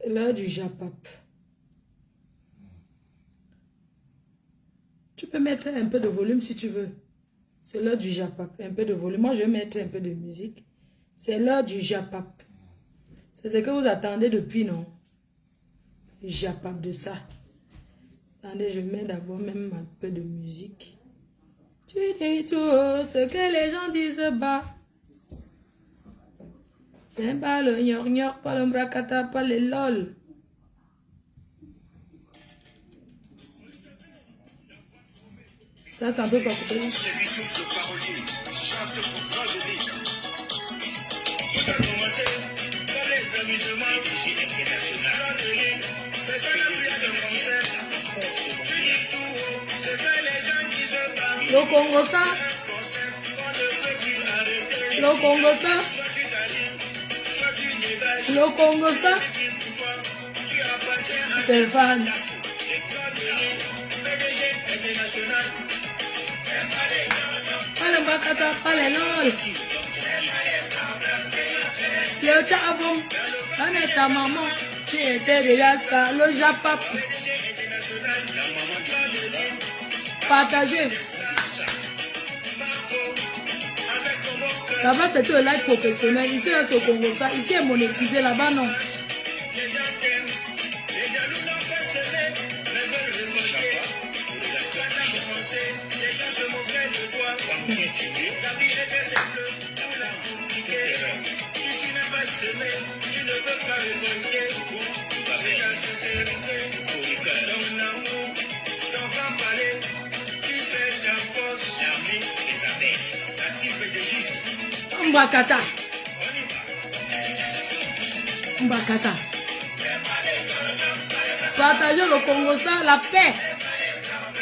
C'est l'heure du Japap. Tu peux mettre un peu de volume si tu veux. C'est l'heure du Japap. Un peu de volume. Moi, je vais mettre un peu de musique. C'est l'heure du Japap. C'est ce que vous attendez depuis, non? Japap de ça. Attendez, je mets d'abord même un peu de musique. Tu dis tout ce que les gens disent bas. C'est pas le gnorgnoc, pas le mrakata, pas le lol. Ça un peu pas coupé. Le Congo ça. Le Congo ça. Le Congo ça. C'est fan. Pas le bakata, pas les lol. Le chabon. On est ta maman. Tu étais déjà star. Le Japap. Partagez. Là-bas, c'était un live professionnel. Ici, là, c'est au Congo. Ça. Ici, est monétisé. Là-bas, non. Mbakata. Mbakata. Partagez le Congo, ça, la paix.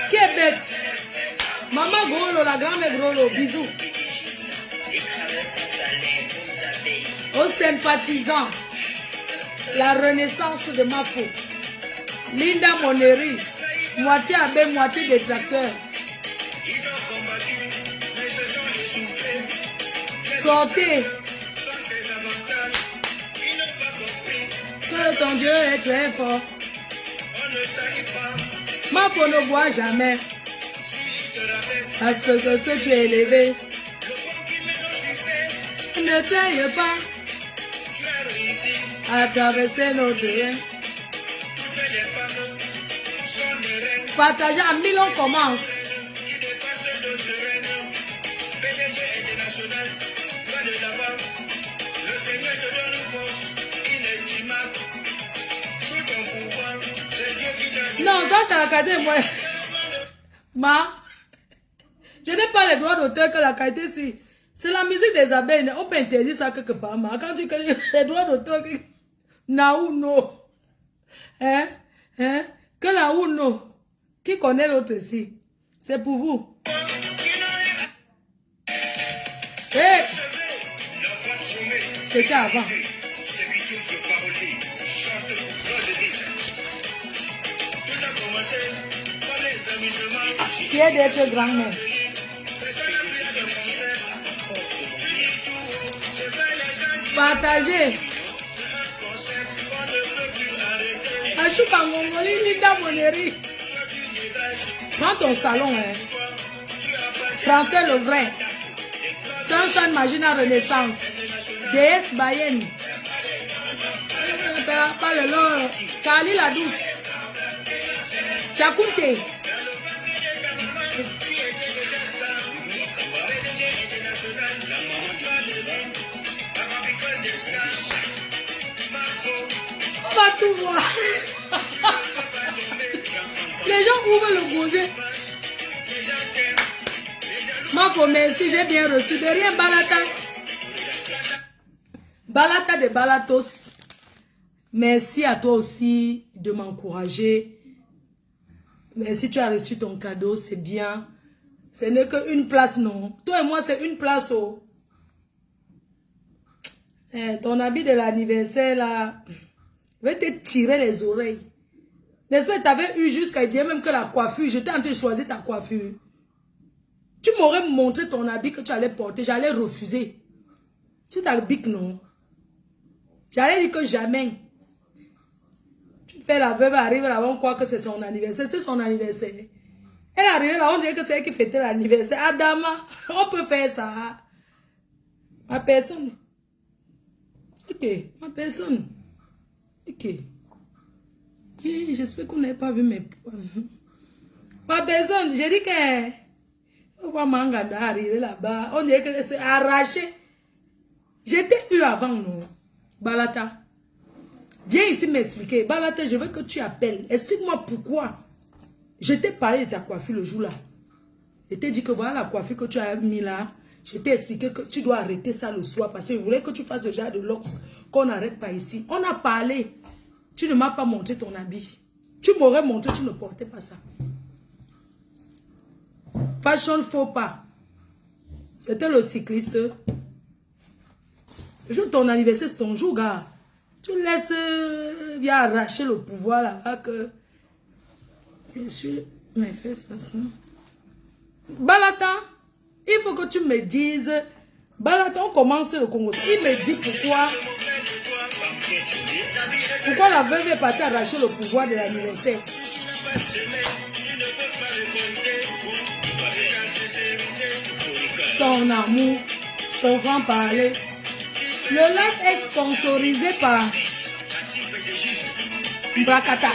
Qui est bête? Maman Grolo, la grand-mère Grolo, bisous. Aux sympathisants, la renaissance de Mafo. Linda Moneri, moitié abbé, moitié détracteur. Sortez. Que ton Dieu est très fort. Mafo ne voit jamais. Parce que ce tu es élevé. Ne taille pas à traverser notre rien. Partagez à 1000 on commence. Non, ça c'est la qualité, moi. Je n'ai pas les droits d'auteur que la qualité, si. C'est la musique des abeilles. On peut interdire ça quelque part. Quand tu connais les droits d'auteur, Naouno. Hein? Que Naouno. Qui connaît l'autre ici? C'est pour vous. Hey! C'était avant. Qui est d'être grand-mère? Partagez. Achouka Mongoli, Linda Moneri. Prends ton salon, hein. Français le vrai. Sunshine Magina Renaissance. DS Bayenne. Pas le lore. Kali la douce. Tchakounte. On va tout voir. Les gens ouvrent le gosier. Mafo, merci, j'ai bien reçu. De rien, Balata. Balata de Balatos. Merci à toi aussi de m'encourager. Merci, tu as reçu ton cadeau, c'est bien. Ce n'est qu'une place, non. Toi et moi, c'est une place. Oh. Ton habit de l'anniversaire, là, je vais te tirer les oreilles. N'est-ce pas, tu avais eu jusqu'à dire même que la coiffure, j'étais en train de choisir ta coiffure. Tu m'aurais montré ton habit que tu allais porter, j'allais refuser. Si tu as le bic, non. J'allais dire que jamais. fait la veuve arrive là, on croit que c'est son anniversaire. C'est son anniversaire. Elle est arrivée là, on dirait que c'est elle qui fêtait l'anniversaire. Adama, on peut faire ça. Ma personne. Ok, ma personne. Ok. J'espère qu'on n'avait pas vu mes points. Ma personne, j'ai dit que... On voit Mangada arriver là-bas. On dirait que c'est arraché. J'étais eu avant, non? Balata. Viens ici m'expliquer. Balata, je veux que tu appelles. Explique-moi pourquoi. Je t'ai parlé de ta coiffure le jour-là. Je t'ai dit que voilà la coiffure que tu as mis là. Je t'ai expliqué que tu dois arrêter ça le soir parce que je voulais que tu fasses le genre de locks qu'on n'arrête pas ici. On a parlé. Tu ne m'as pas montré ton habit. Tu m'aurais montré, tu ne portais pas ça. Fashion faux pas. C'était le cycliste. Le jour de ton anniversaire, c'est ton jour, gars. Tu laisses bien arracher le pouvoir là-bas que... Je suis... Mais fais ça, Balata, il faut que tu me dises... Balata, on commence le Congo. Il me dit pourquoi... Pourquoi la veuve est partie arracher le pouvoir de l'anniversaire. Ton amour, ton franc-parler. Le live est sponsorisé par Mbrakata.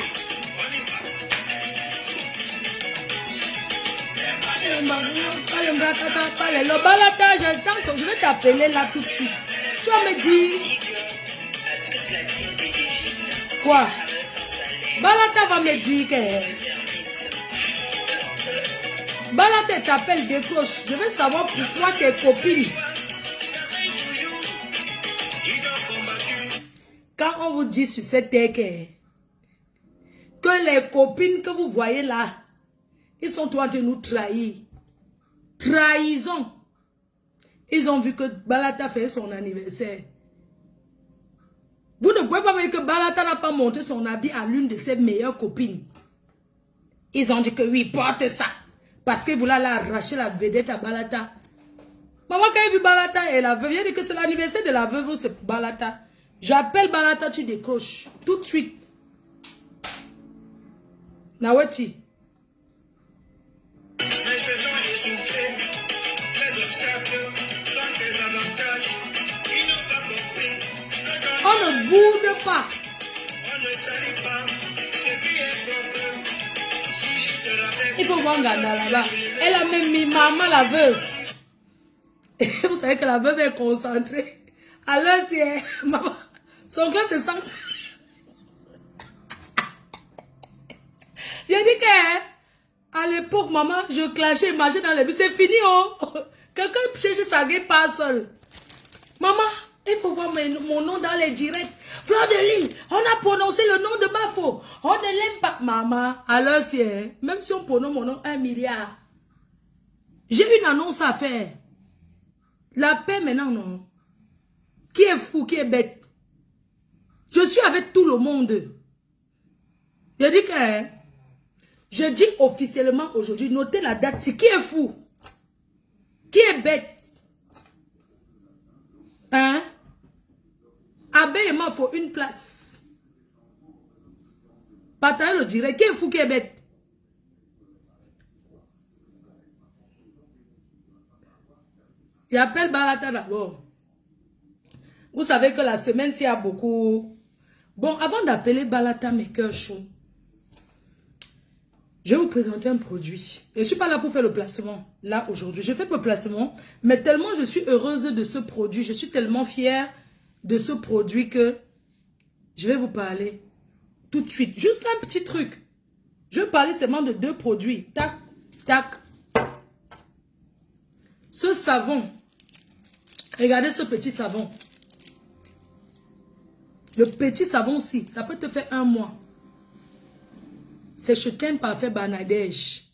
Le Balata, j'attends, je vais t'appeler là tout de suite. Tu vas me dire... Quoi? Balata va me dire que... Balata t'appelle, décroche. Je veux savoir pourquoi tes copines... Quand on vous dit sur cette terre que les copines que vous voyez là, ils sont en train de nous trahir. Trahison. Ils ont vu que Balata fait son anniversaire. Vous ne pouvez pas voir que Balata n'a pas montré son habit à l'une de ses meilleures copines. Ils ont dit que oui, porte ça. Parce que vous l'avez arraché la vedette à Balata. Maman, quand elle a vu Balata et la veuve, il a dit que c'est l'anniversaire de la veuve, c'est Balata. J'appelle Balata, tu décroches. Tout de suite. Naweti. On ne boude pas. Il faut voir Ganda là-bas. Elle a même mis maman la veuve. Et vous savez que la veuve est concentrée. Alors c'est maman. Son cœur c'est ça. J'ai dit que à l'époque, maman, je clashais, marchais dans les bus. C'est fini, oh. Quelqu'un cherche sa gueule pas seul. Maman, il faut voir mon nom dans les directs. Fleur de Lille, on a prononcé le nom de Bafo. On ne l'aime pas. Maman, alors c'est... Même si on prononce mon nom 1 milliard. J'ai une annonce à faire. La paix maintenant, non. Qui est fou, qui est bête? Je suis avec tout le monde. Je dis que... Je dis officiellement aujourd'hui, notez la date. C'est qui est fou? Qui est bête? Hein? Abeillement pour une place. Partagez le direct. Qui est fou, qui est bête? J'appelle Balata d'abord. Vous savez que la semaine, s'il y a beaucoup... Bon, avant d'appeler Balata, mes cœurs chauds, je vais vous présenter un produit. Et je ne suis pas là pour faire le placement. Là, aujourd'hui, je fais le placement. Mais tellement je suis heureuse de ce produit. Je suis tellement fière de ce produit que je vais vous parler tout de suite. Juste un petit truc. Je vais parler seulement de 2 produits. Tac, tac. Ce savon. Regardez ce petit savon. Le petit savon-ci, ça peut te faire 1 mois. C'est chez Teint Parfait Banadège.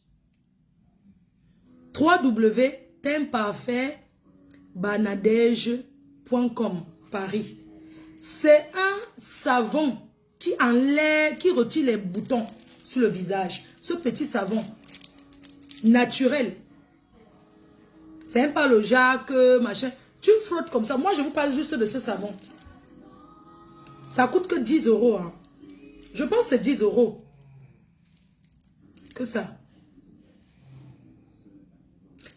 www.teintparfaitbanadège.com Paris. C'est un savon qui enlève, qui retire les boutons sur le visage. Ce petit savon naturel. C'est même pas le Jacques, machin. Tu frottes comme ça. Moi, je vous parle juste de ce savon. Ça coûte que 10 €. Hein. Je pense que c'est 10 euros. Que ça.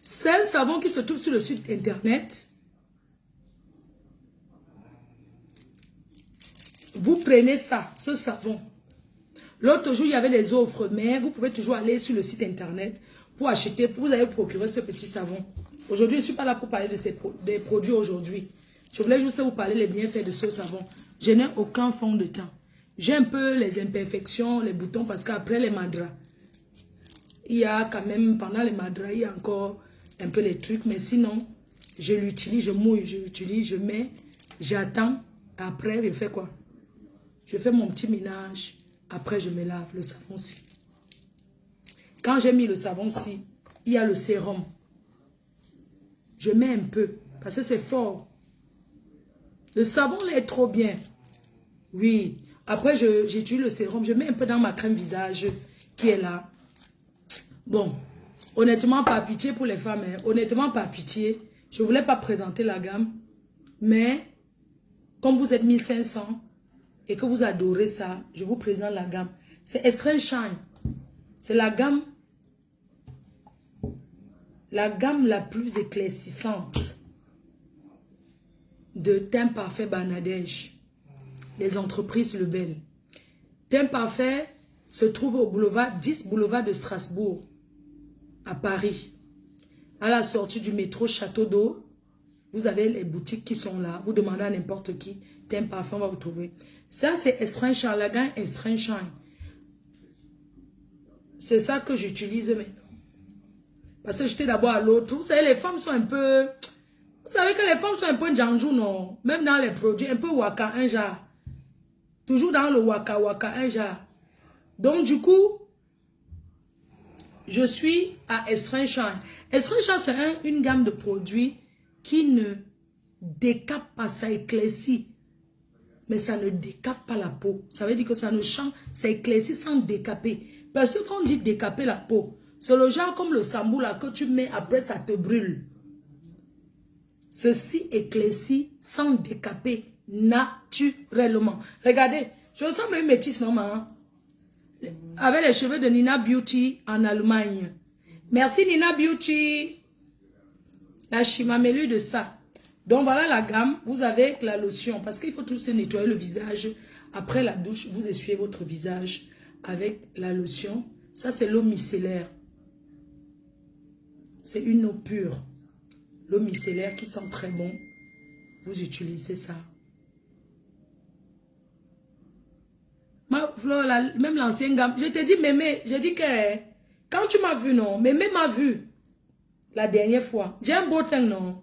C'est un savon qui se trouve sur le site internet. Vous prenez ça, ce savon. L'autre jour, il y avait les offres, mais vous pouvez toujours aller sur le site internet pour acheter. Vous allez procurer ce petit savon. Aujourd'hui, je ne suis pas là pour parler des produits aujourd'hui. Je voulais juste vous parler les bienfaits de ce savon. Je n'ai aucun fond de teint. J'ai un peu les imperfections, les boutons, parce qu'après les madras, il y a quand même, pendant les madras, il y a encore un peu les trucs. Mais sinon, je l'utilise, je mouille, je l'utilise, je mets, j'attends. Après, je fais quoi? Je fais mon petit ménage. Après, je me lave le savon-ci. Quand j'ai mis le savon-ci, il y a le sérum. Je mets un peu, parce que c'est fort. Le savon là est trop bien. Oui. Après, j'utilise le sérum. Je mets un peu dans ma crème visage qui est là. Bon, honnêtement, pas pitié pour les femmes. Hein. Honnêtement, pas pitié. Je ne voulais pas présenter la gamme. Mais, comme vous êtes 1500 et que vous adorez ça, je vous présente la gamme. C'est Extreme Shine. C'est la gamme la plus éclaircissante de Teint Parfait Bangladesh. Les entreprises Lebel. Teint Parfait se trouve au boulevard 10 boulevard de Strasbourg, à Paris. À la sortie du métro Château d'Eau, vous avez les boutiques qui sont là. Vous demandez à n'importe qui, Teint Parfait, on va vous trouver. Ça, c'est Extreme Shine, la gamme Extreme Shine. C'est ça que j'utilise maintenant. Parce que j'étais d'abord à l'autre. Vous savez, les femmes sont un peu... Vous savez que les femmes sont un peu janjou, non? Même dans les produits, un peu waka, un genre. Toujours dans le waka, un genre. Donc, du coup, je suis à Extreme Shine. Extreme Shine, c'est une gamme de produits qui ne décape pas, ça éclaircit. Mais ça ne décape pas la peau. Ça veut dire que ça ne change, ça éclaircit sans décaper. Parce que quand on dit décaper la peau, c'est le genre comme le sambou là que tu mets après ça te brûle. Ceci éclaircit sans décaper naturellement. Regardez, je ressemble à une métisse maman. Avec les cheveux de Nina Beauty en Allemagne. Merci Nina Beauty. La chimamelu de ça. Donc voilà la gamme. Vous avez la lotion. Parce qu'il faut tous se nettoyer le visage. Après la douche, vous essuyez votre visage avec la lotion. Ça c'est l'eau micellaire. C'est une eau pure. L'eau micellaire qui sent très bon. Vous utilisez ça. Même l'ancienne gamme. Je te dis, Mémé, j'ai dit que quand tu m'as vu, non, Mémé m'a vu la dernière fois. J'ai un beau teint, non.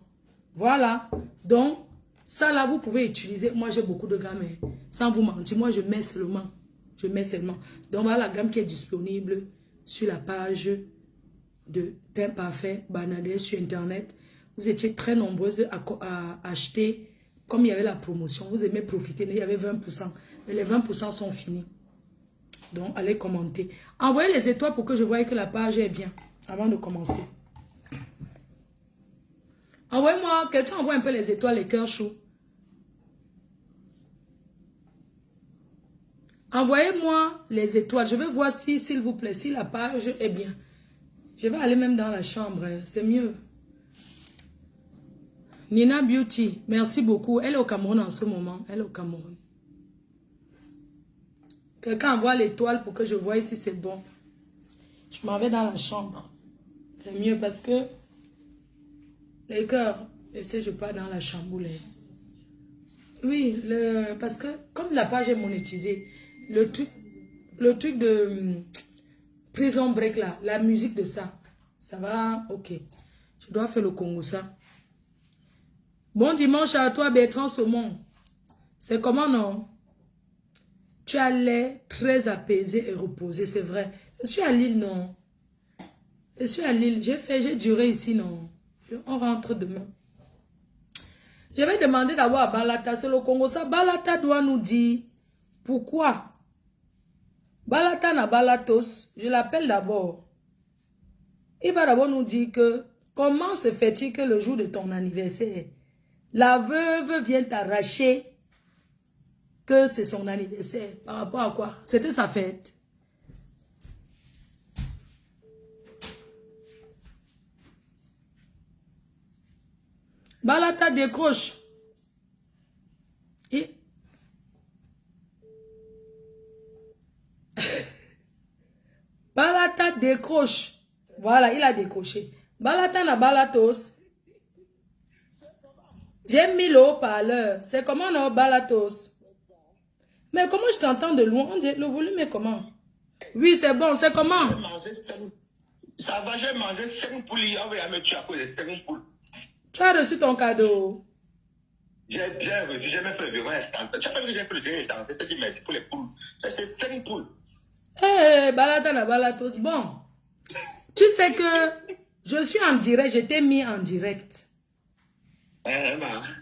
Voilà. Donc, ça là, vous pouvez utiliser. Moi, j'ai beaucoup de gammes. Sans vous mentir, moi, je mets seulement. Je mets seulement. Donc, voilà la gamme qui est disponible sur la page de Teint Parfait Bangladesh sur Internet. Vous étiez très nombreuses à acheter. Comme il y avait la promotion, vous aimez profiter, mais il y avait 20%. Mais les 20% sont finis. Donc, allez commenter. Envoyez les étoiles pour que je voie que la page est bien. Avant de commencer. Envoyez-moi, quelqu'un envoie un peu les étoiles, les cœurs chauds. Envoyez-moi les étoiles. Je vais voir si, s'il vous plaît, si la page est bien. Je vais aller même dans la chambre. C'est mieux. Nina Beauty, merci beaucoup. Elle est au Cameroun en ce moment. Elle est au Cameroun. Quelqu'un envoie l'étoile pour que je voie si c'est bon. Je m'en vais dans la chambre. C'est mieux parce que les cœurs, si je pars dans la chambre. Oui, parce que comme la page est monétisée, le truc de Prison Break là, la musique de ça, ça va, ok. Je dois faire le Congo ça. Bon dimanche à toi Bertrand Saumon. C'est comment non? Tu as l'air très apaisé et reposé, c'est vrai. Je suis à Lille, non? Je suis à Lille. J'ai duré ici, non? On rentre demain. Je vais demander d'abord à Balata, c'est le Congo ça. Balata doit nous dire pourquoi. Balata na Balatos, je l'appelle d'abord. Il va d'abord nous dire que comment se fait-il que le jour de ton anniversaire, la veuve vient t'arracher que c'est son anniversaire. Par rapport à quoi? C'était sa fête. Balata décroche. Et... Balata décroche. Voilà, il a décroché. Balata na balatos. J'ai mis le haut-parleur. C'est comment on a balatos? Mais comment je t'entends de loin? On dit, le volume est comment? Oui, c'est bon. C'est comment? Ça va, j'ai mangé 5 poules hier. On va me tuer à cause de 5 poules. Tu as reçu ton cadeau? J'ai bien reçu. J'ai même fait le virement instant. Tu as pas vu que j'ai fait le virement instant? Je te dis merci pour les poules. J'ai fait 5 poules. Eh, balata na balatos. Bon. Tu sais que je suis en direct. Je t'ai mis en direct.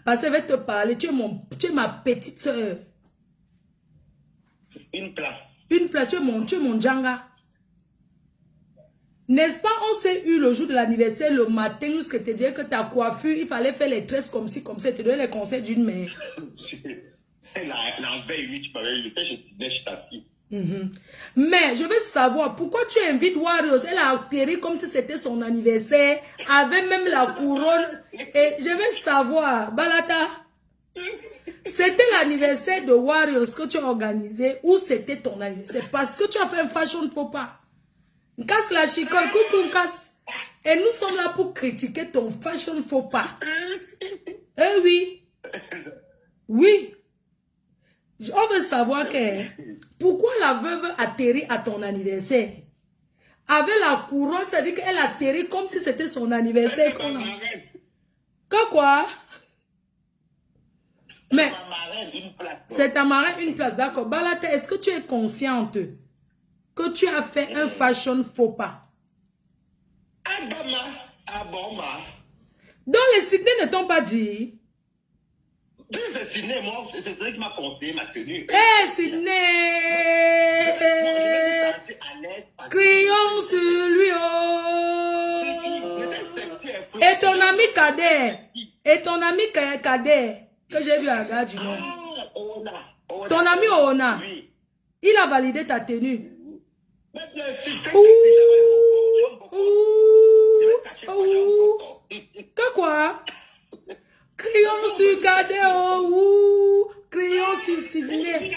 Parce que je vais te parler. Tu es ma petite soeur. Une place. Une place. Tu es mon Djanga. N'est-ce pas, on s'est eu le jour de l'anniversaire, le matin, jusqu'à te dire que ta coiffure, il fallait faire les tresses comme ci, comme ça, te donner les conseils d'une mère. La veille, oui, tu m'avais invité chez ta fille. Mais je veux savoir, pourquoi tu invites Warriors? Elle a atterri comme si c'était son anniversaire, avec même la couronne. Et je veux savoir, Balata, c'était l'anniversaire de Warriors que tu as organisé ou c'était ton anniversaire? Parce que tu as fait un fashion faux pas. Casse la chicole, coucou, casse. Et nous sommes là pour critiquer ton fashion faux pas. Eh oui. Oui. On veut savoir que pourquoi la veuve atterrit à ton anniversaire? Avec la couronne, c'est-à-dire qu'elle atterrit comme si c'était son anniversaire. Que quoi? Mais c'est ta marraine une place, d'accord. Balata, est-ce que tu es consciente que tu as fait un fashion faux pas? Donc les Sydney ne t'ont pas dit? C'est Sydney, moi, c'est Sydney qui m'a conseillé ma tenue. Eh, Sydney! Crions sur lui, oh! Et ton ami Kader? Et ton ami Kader, que j'ai vu à Gare du Nord? Ton ami Ona? Il a validé ta tenue. Que quoi? Crions sur Kader, crions sur Sydney.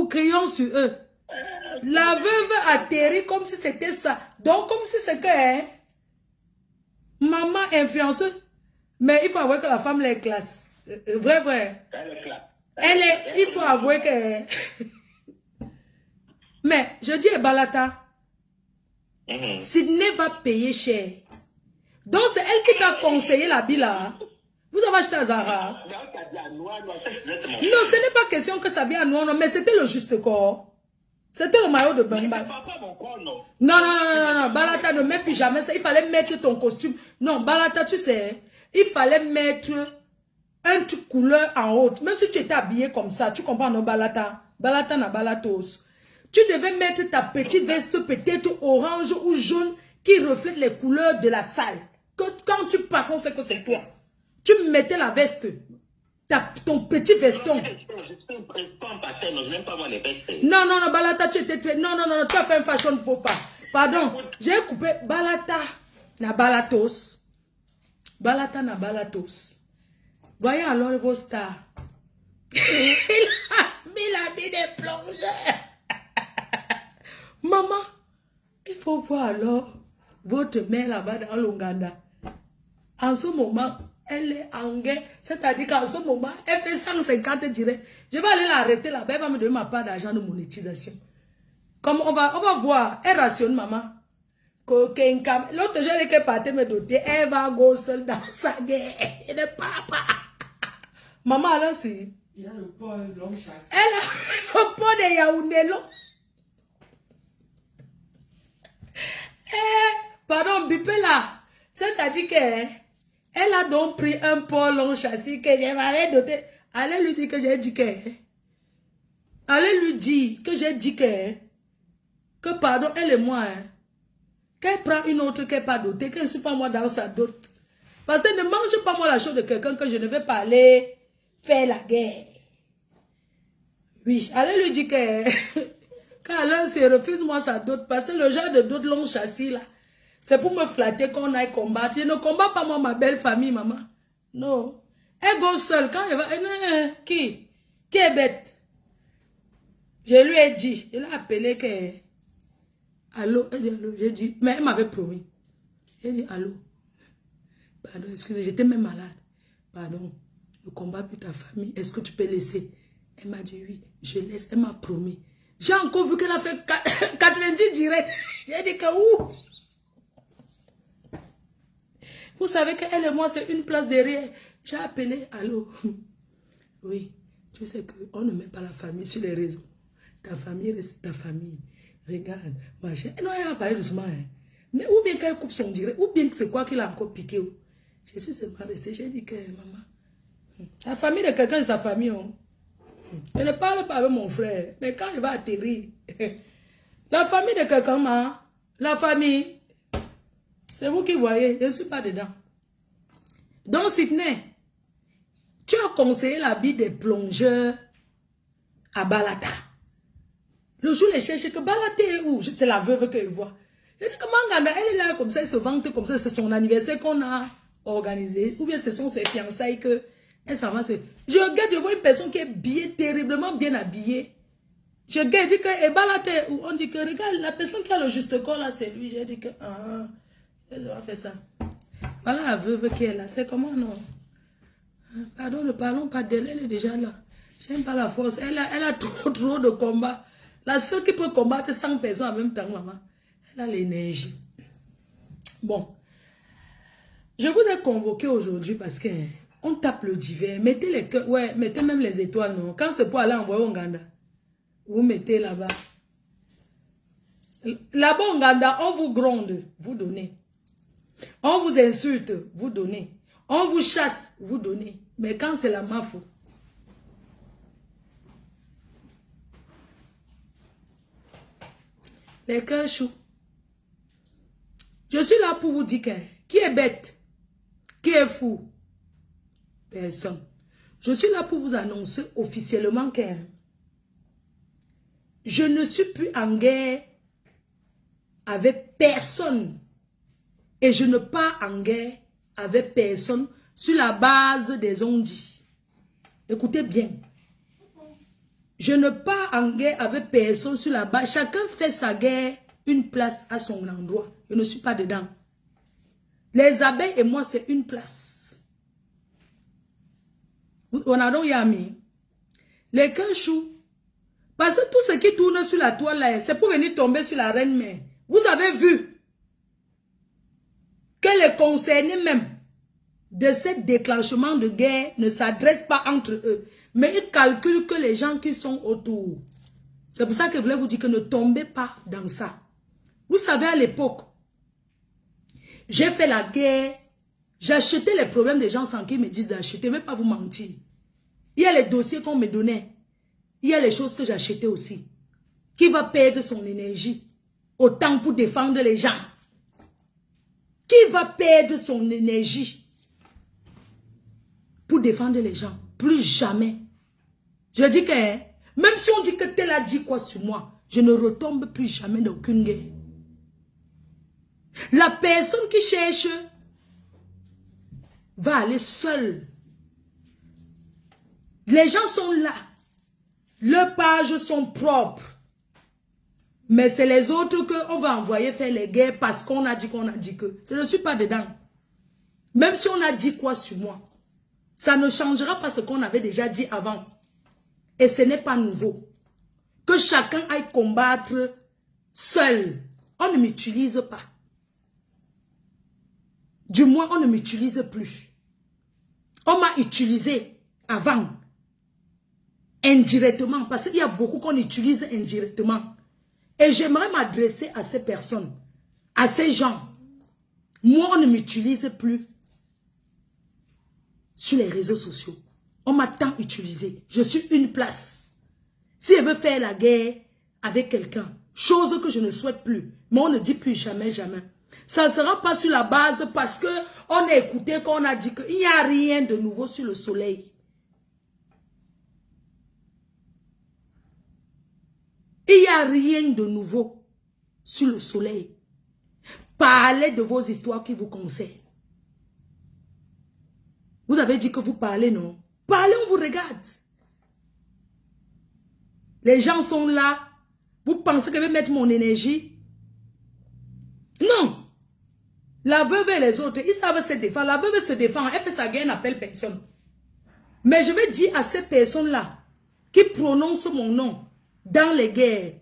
Crions sur eux. La veuve atterrit comme si c'était ça. Donc comme si c'était hein, maman influenceuse. Mais il faut avouer que la femme est classe. Vrai, vrai. Il faut avouer que... Mais je dis à Balata, Sydney va payer cher. Donc c'est elle qui t'a conseillé la là. Vous avez acheté à Zara. Non, ce n'est pas question que ça vient à noir, non, mais c'était le juste corps. C'était le maillot de Bamba. Non, Balata, ne mets plus jamais ça. Il fallait mettre ton costume. Non, Balata, tu sais, il fallait mettre un truc couleur en haut. Même si tu étais habillé comme ça, tu comprends, non, Balata? Balata na balatos. Tu devais mettre ta petite veste peut-être orange ou jaune qui reflète les couleurs de la salle. Quand tu passes, on sait que c'est toi. Tu mettais la veste. Ton petit veston. Non, Balata, tu étais très... Non, tu as fait un fashion faux pas. Pardon, j'ai coupé Balata na balatos. Balata na balatos. Voyez alors vos stars. Il a mis des plongeurs. Maman, il faut voir alors votre mère là-bas dans l'Ouganda. En ce moment, elle est en guerre. C'est-à-dire qu'en ce moment, elle fait 150 directs. Je vais aller l'arrêter là-bas. Elle va me donner ma part d'argent de monétisation. Comme on va voir. Elle rationne, maman. L'autre jour, elle est partie me doter. Elle va go seule dans sa guerre. Elle est papa. Maman, alors c'est... Il a le pot long chassé. Elle a le pot de Yaoundé long. Pardon, bipé là. C'est-à-dire qu'elle a donc pris un pot long châssis que je m'avais doté. Allez lui dire que j'ai dit que... Allez lui dire que j'ai dit que pardon, elle et moi, qu'elle prend une autre qu'elle n'est pas dotée, qu'elle ne suit pas moi dans sa dot. Parce que ne mange pas moi la chose de quelqu'un que je ne vais pas aller faire la guerre. Oui, allez lui dire que quand l'un se refuse moi sa dot, parce que le genre de dot l'ont chassé là, c'est pour me flatter qu'on aille combattre. Je ne combats pas moi ma belle famille, maman. Non. Elle go seule quand elle va. Qui est bête? Je lui ai dit, je l'ai appelé que. Allô, elle dit allô. J'ai dit, mais elle m'avait promis. J'ai dit allô. Pardon, excusez, j'étais même malade. Pardon, ne combat plus ta famille. Est-ce que tu peux laisser? Elle m'a dit oui, je laisse. Elle m'a promis. J'ai encore vu qu'elle a fait 90 directs. J'ai dit que où? Vous savez qu'elle et moi, c'est une place derrière. J'ai appelé, allô. Oui, tu sais qu'on ne met pas la famille sur les réseaux. Ta famille reste ta famille. Regarde, machin. Non, elle a parlé doucement. Hein. Mais ou bien qu'elle coupe son direct, ou bien que c'est quoi qu'il a encore piqué. Je suis seulement restée. J'ai dit que, maman, la famille de quelqu'un, c'est sa famille. Hein. Je ne parle pas avec mon frère. Mais quand il va atterrir, la famille de quelqu'un, la famille, c'est vous qui voyez. Je ne suis pas dedans. Donc, Sydney, tu as conseillé la vie des plongeurs à Balata. Le jour, les cherche que Balata est où? C'est la veuve que je vois. Je dis que Manganda, elle est là comme ça, elle se vante comme ça, c'est son anniversaire qu'on a organisé. Ou bien ce sont ses fiançailles que elle s'en va. Je regarde, je vois une personne qui est bien, terriblement bien habillée. Je regarde, je dis que Balata, on dit que regarde, la personne qui a le juste corps là, c'est lui. Je dis que, elle va faire ça. Voilà la veuve qui est là. C'est comment non? Pardon, ne parlons pas d'elle, elle est déjà là. J'aime pas la force. Elle a trop de combats. La seule qui peut combattre 100 personnes en même temps, maman, elle a l'énergie. Bon. Je vous ai convoqué aujourd'hui parce que on tape le divers. Mettez les cœurs, ouais, mettez même les étoiles, non. Quand c'est pour aller envoyer au Nganda, vous mettez là-bas. Là-bas au Nganda, on vous gronde, vous donnez. On vous insulte, vous donnez. On vous chasse, vous donnez. Mais quand c'est la mafia, les cœurs chauds. Je suis là pour vous dire que qui est bête, qui est fou, personne. Je suis là pour vous annoncer officiellement que je ne suis plus en guerre avec personne. Et je ne pars en guerre avec personne sur la base des ondits. Écoutez bien. Je ne pars en guerre avec personne sur la base. Chacun fait sa guerre, une place à son endroit. Je ne suis pas dedans. Les abeilles et moi, c'est une place. On a donc Yami. Les cachous. Parce que tout ce qui tourne sur la toile là, c'est pour venir tomber sur la reine mère. Vous avez vu que les concernés même de ce déclenchement de guerre ne s'adressent pas entre eux. Mais ils calculent que les gens qui sont autour. C'est pour ça que je voulais vous dire que ne tombez pas dans ça. Vous savez, à l'époque, j'ai fait la guerre. J'achetais les problèmes des gens sans qu'ils me disent d'acheter. Je ne vais pas vous mentir. Il y a les dossiers qu'on me donnait. Il y a les choses que j'achetais aussi. Qui va perdre son énergie autant pour défendre les gens? Qui va perdre son énergie pour défendre les gens? Plus jamais. Je dis que, même si on dit que tel a dit quoi sur moi, je ne retombe plus jamais dans aucune guerre. La personne qui cherche va aller seule. Les gens sont là. Leurs pages sont propres. Mais c'est les autres qu'on va envoyer faire les guerres parce qu'on a dit que. Je ne suis pas dedans. Même si on a dit quoi sur moi, ça ne changera pas ce qu'on avait déjà dit avant. Et ce n'est pas nouveau. Que chacun aille combattre seul. On ne m'utilise pas. Du moins, on ne m'utilise plus. On m'a utilisé avant. Indirectement. Parce qu'il y a beaucoup qu'on utilise indirectement. Et j'aimerais m'adresser à ces personnes. À ces gens. Moi, on ne m'utilise plus sur les réseaux sociaux. On m'a tant utilisé. Je suis une place. Si je veux faire la guerre avec quelqu'un, chose que je ne souhaite plus, mais on ne dit plus jamais, jamais. Ça ne sera pas sur la base parce que on a écouté qu'on a dit qu'il n'y a rien de nouveau sur le soleil. Il n'y a rien de nouveau sur le soleil. Parlez de vos histoires qui vous concernent. Vous avez dit que vous parlez, non? Parlez, on vous regarde. Les gens sont là. Vous pensez que je vais mettre mon énergie? Non. La veuve et les autres, ils savent se défendre. La veuve se défend. Elle fait sa guerre, n'appelle personne. Mais je vais dire à ces personnes-là qui prononcent mon nom dans les guerres,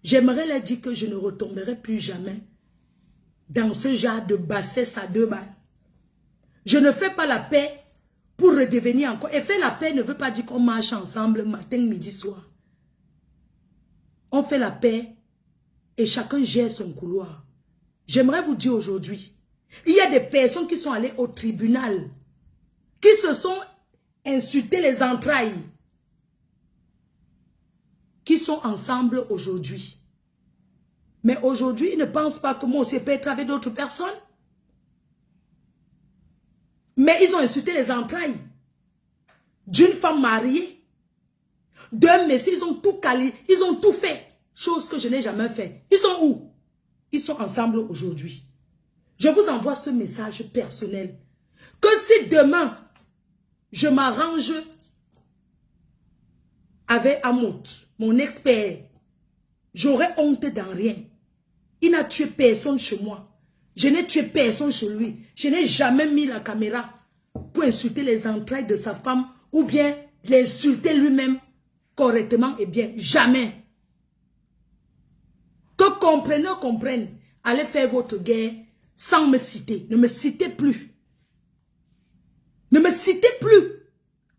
j'aimerais leur dire que je ne retomberai plus jamais dans ce genre de bassesse à 2 balles. Je ne fais pas la paix pour redevenir encore. Et faire la paix ne veut pas dire qu'on marche ensemble matin, midi, soir. On fait la paix et chacun gère son couloir. J'aimerais vous dire aujourd'hui, il y a des personnes qui sont allées au tribunal, qui se sont insultées les entrailles, qui sont ensemble aujourd'hui. Mais aujourd'hui, ils ne pensent pas que moi aussi je peux être avec d'autres personnes. Mais ils ont insulté les entrailles d'une femme mariée, d'un monsieur, ils ont tout calé, ils ont tout fait, chose que je n'ai jamais fait. Ils sont où? Ils sont ensemble aujourd'hui. Je vous envoie ce message personnel. Que si demain, je m'arrange avec Amout, mon expert, j'aurais honte dans rien. Il n'a tué personne chez moi. Je n'ai tué personne chez lui. Je n'ai jamais mis la caméra pour insulter les entrailles de sa femme ou bien l'insulter lui-même correctement et bien. Jamais. Que comprenez, comprennent. Allez faire votre guerre sans me citer. Ne me citez plus. Ne me citez plus.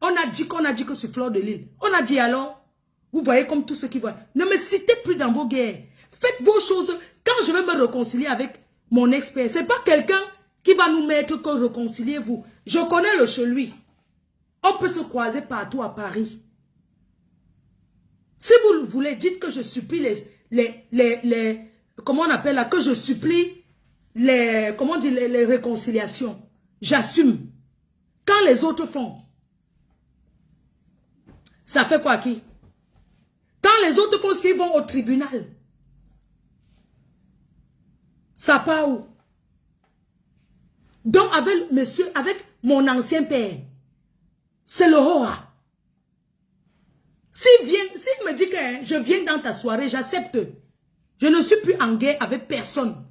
On a dit que c'est Fleur de Lys. On a dit alors, vous voyez comme tous ceux qui voient. Ne me citez plus dans vos guerres. Faites vos choses. Quand je vais me réconcilier avec mon expert, ce n'est pas quelqu'un qui va nous mettre que réconciliez-vous. Je connais le chez lui. On peut se croiser partout à Paris. Si vous le voulez, dites que je supplie comment on appelle là, que je supplie comment on dit, les réconciliations. J'assume. Quand les autres font, ça fait quoi qui? Quand les autres font ce qu'ils vont au tribunal, ça part où? Donc avec monsieur, avec mon ancien père, c'est le Hoa. S'il me dit que je viens dans ta soirée, j'accepte. Je ne suis plus en guerre avec personne.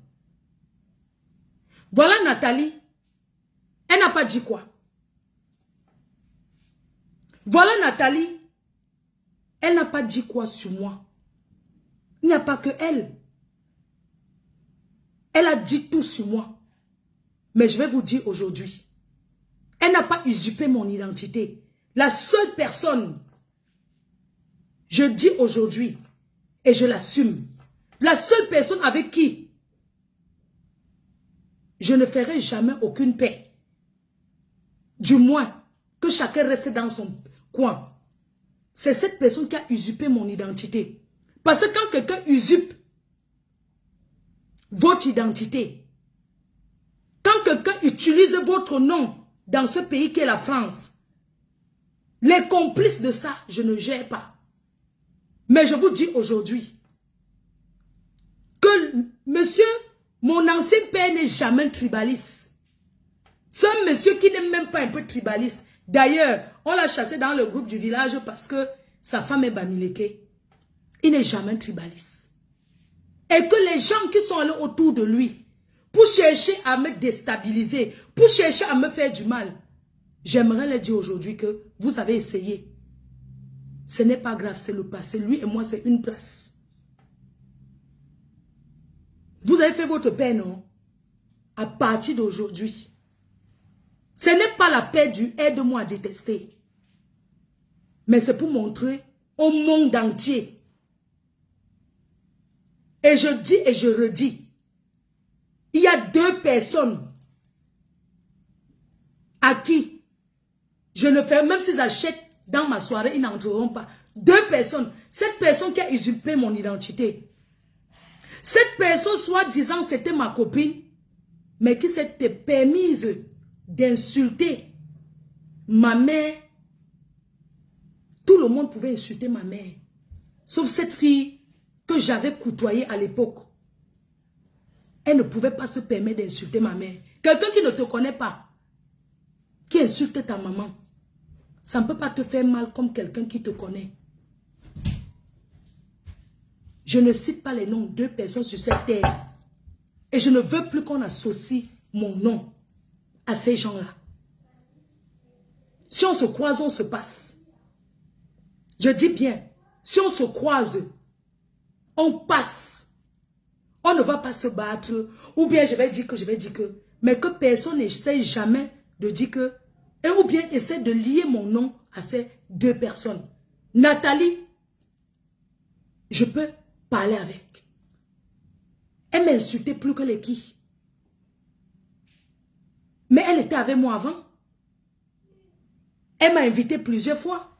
Voilà Nathalie. Elle n'a pas dit quoi? Voilà Nathalie. Elle n'a pas dit quoi sur moi. Il n'y a pas que elle. Elle a dit tout sur moi. Mais je vais vous dire aujourd'hui, elle n'a pas usurpé mon identité. La seule personne, je dis aujourd'hui, et je l'assume, la seule personne avec qui je ne ferai jamais aucune paix, du moins que chacun reste dans son coin, c'est cette personne qui a usurpé mon identité. Parce que quand quelqu'un usurpe votre identité, quand quelqu'un utilise votre nom dans ce pays qu'est la France, les complices de ça, je ne gère pas. Mais je vous dis aujourd'hui que monsieur, mon ancien père n'est jamais tribaliste. Ce monsieur qui n'est même pas un peu tribaliste. D'ailleurs, on l'a chassé dans le groupe du village parce que sa femme est Bamileke. Il n'est jamais tribaliste. Et que les gens qui sont allés autour de lui, pour chercher à me déstabiliser, pour chercher à me faire du mal, j'aimerais leur dire aujourd'hui que vous avez essayé. Ce n'est pas grave, c'est le passé. Lui et moi, c'est une place. Vous avez fait votre paix, non? À partir d'aujourd'hui. Ce n'est pas la paix du aide-moi à détester. Mais c'est pour montrer au monde entier. Et je dis et je redis. Il y a 2 personnes à qui je ne fais, même s'ils achètent dans ma soirée, ils n'entreront pas. 2 personnes. Cette personne qui a usurpé mon identité. Cette personne, soi-disant, c'était ma copine, mais qui s'était permise d'insulter ma mère. Tout le monde pouvait insulter ma mère. Sauf cette fille que j'avais côtoyée à l'époque. Elle ne pouvait pas se permettre d'insulter ma mère. Quelqu'un qui ne te connaît pas, qui insulte ta maman, ça ne peut pas te faire mal comme quelqu'un qui te connaît. Je ne cite pas les noms de personnes sur cette terre. Et je ne veux plus qu'on associe mon nom à ces gens-là. Si on se croise, on se passe. Je dis bien, si on se croise, on passe. On ne va pas se battre. Ou bien je vais dire que. Mais que personne n'essaie jamais de dire que. Ou bien essaie de lier mon nom à ces deux personnes. Nathalie, je peux parler avec. Elle m'insultait plus que les qui. Mais elle était avec moi avant. Elle m'a invité plusieurs fois.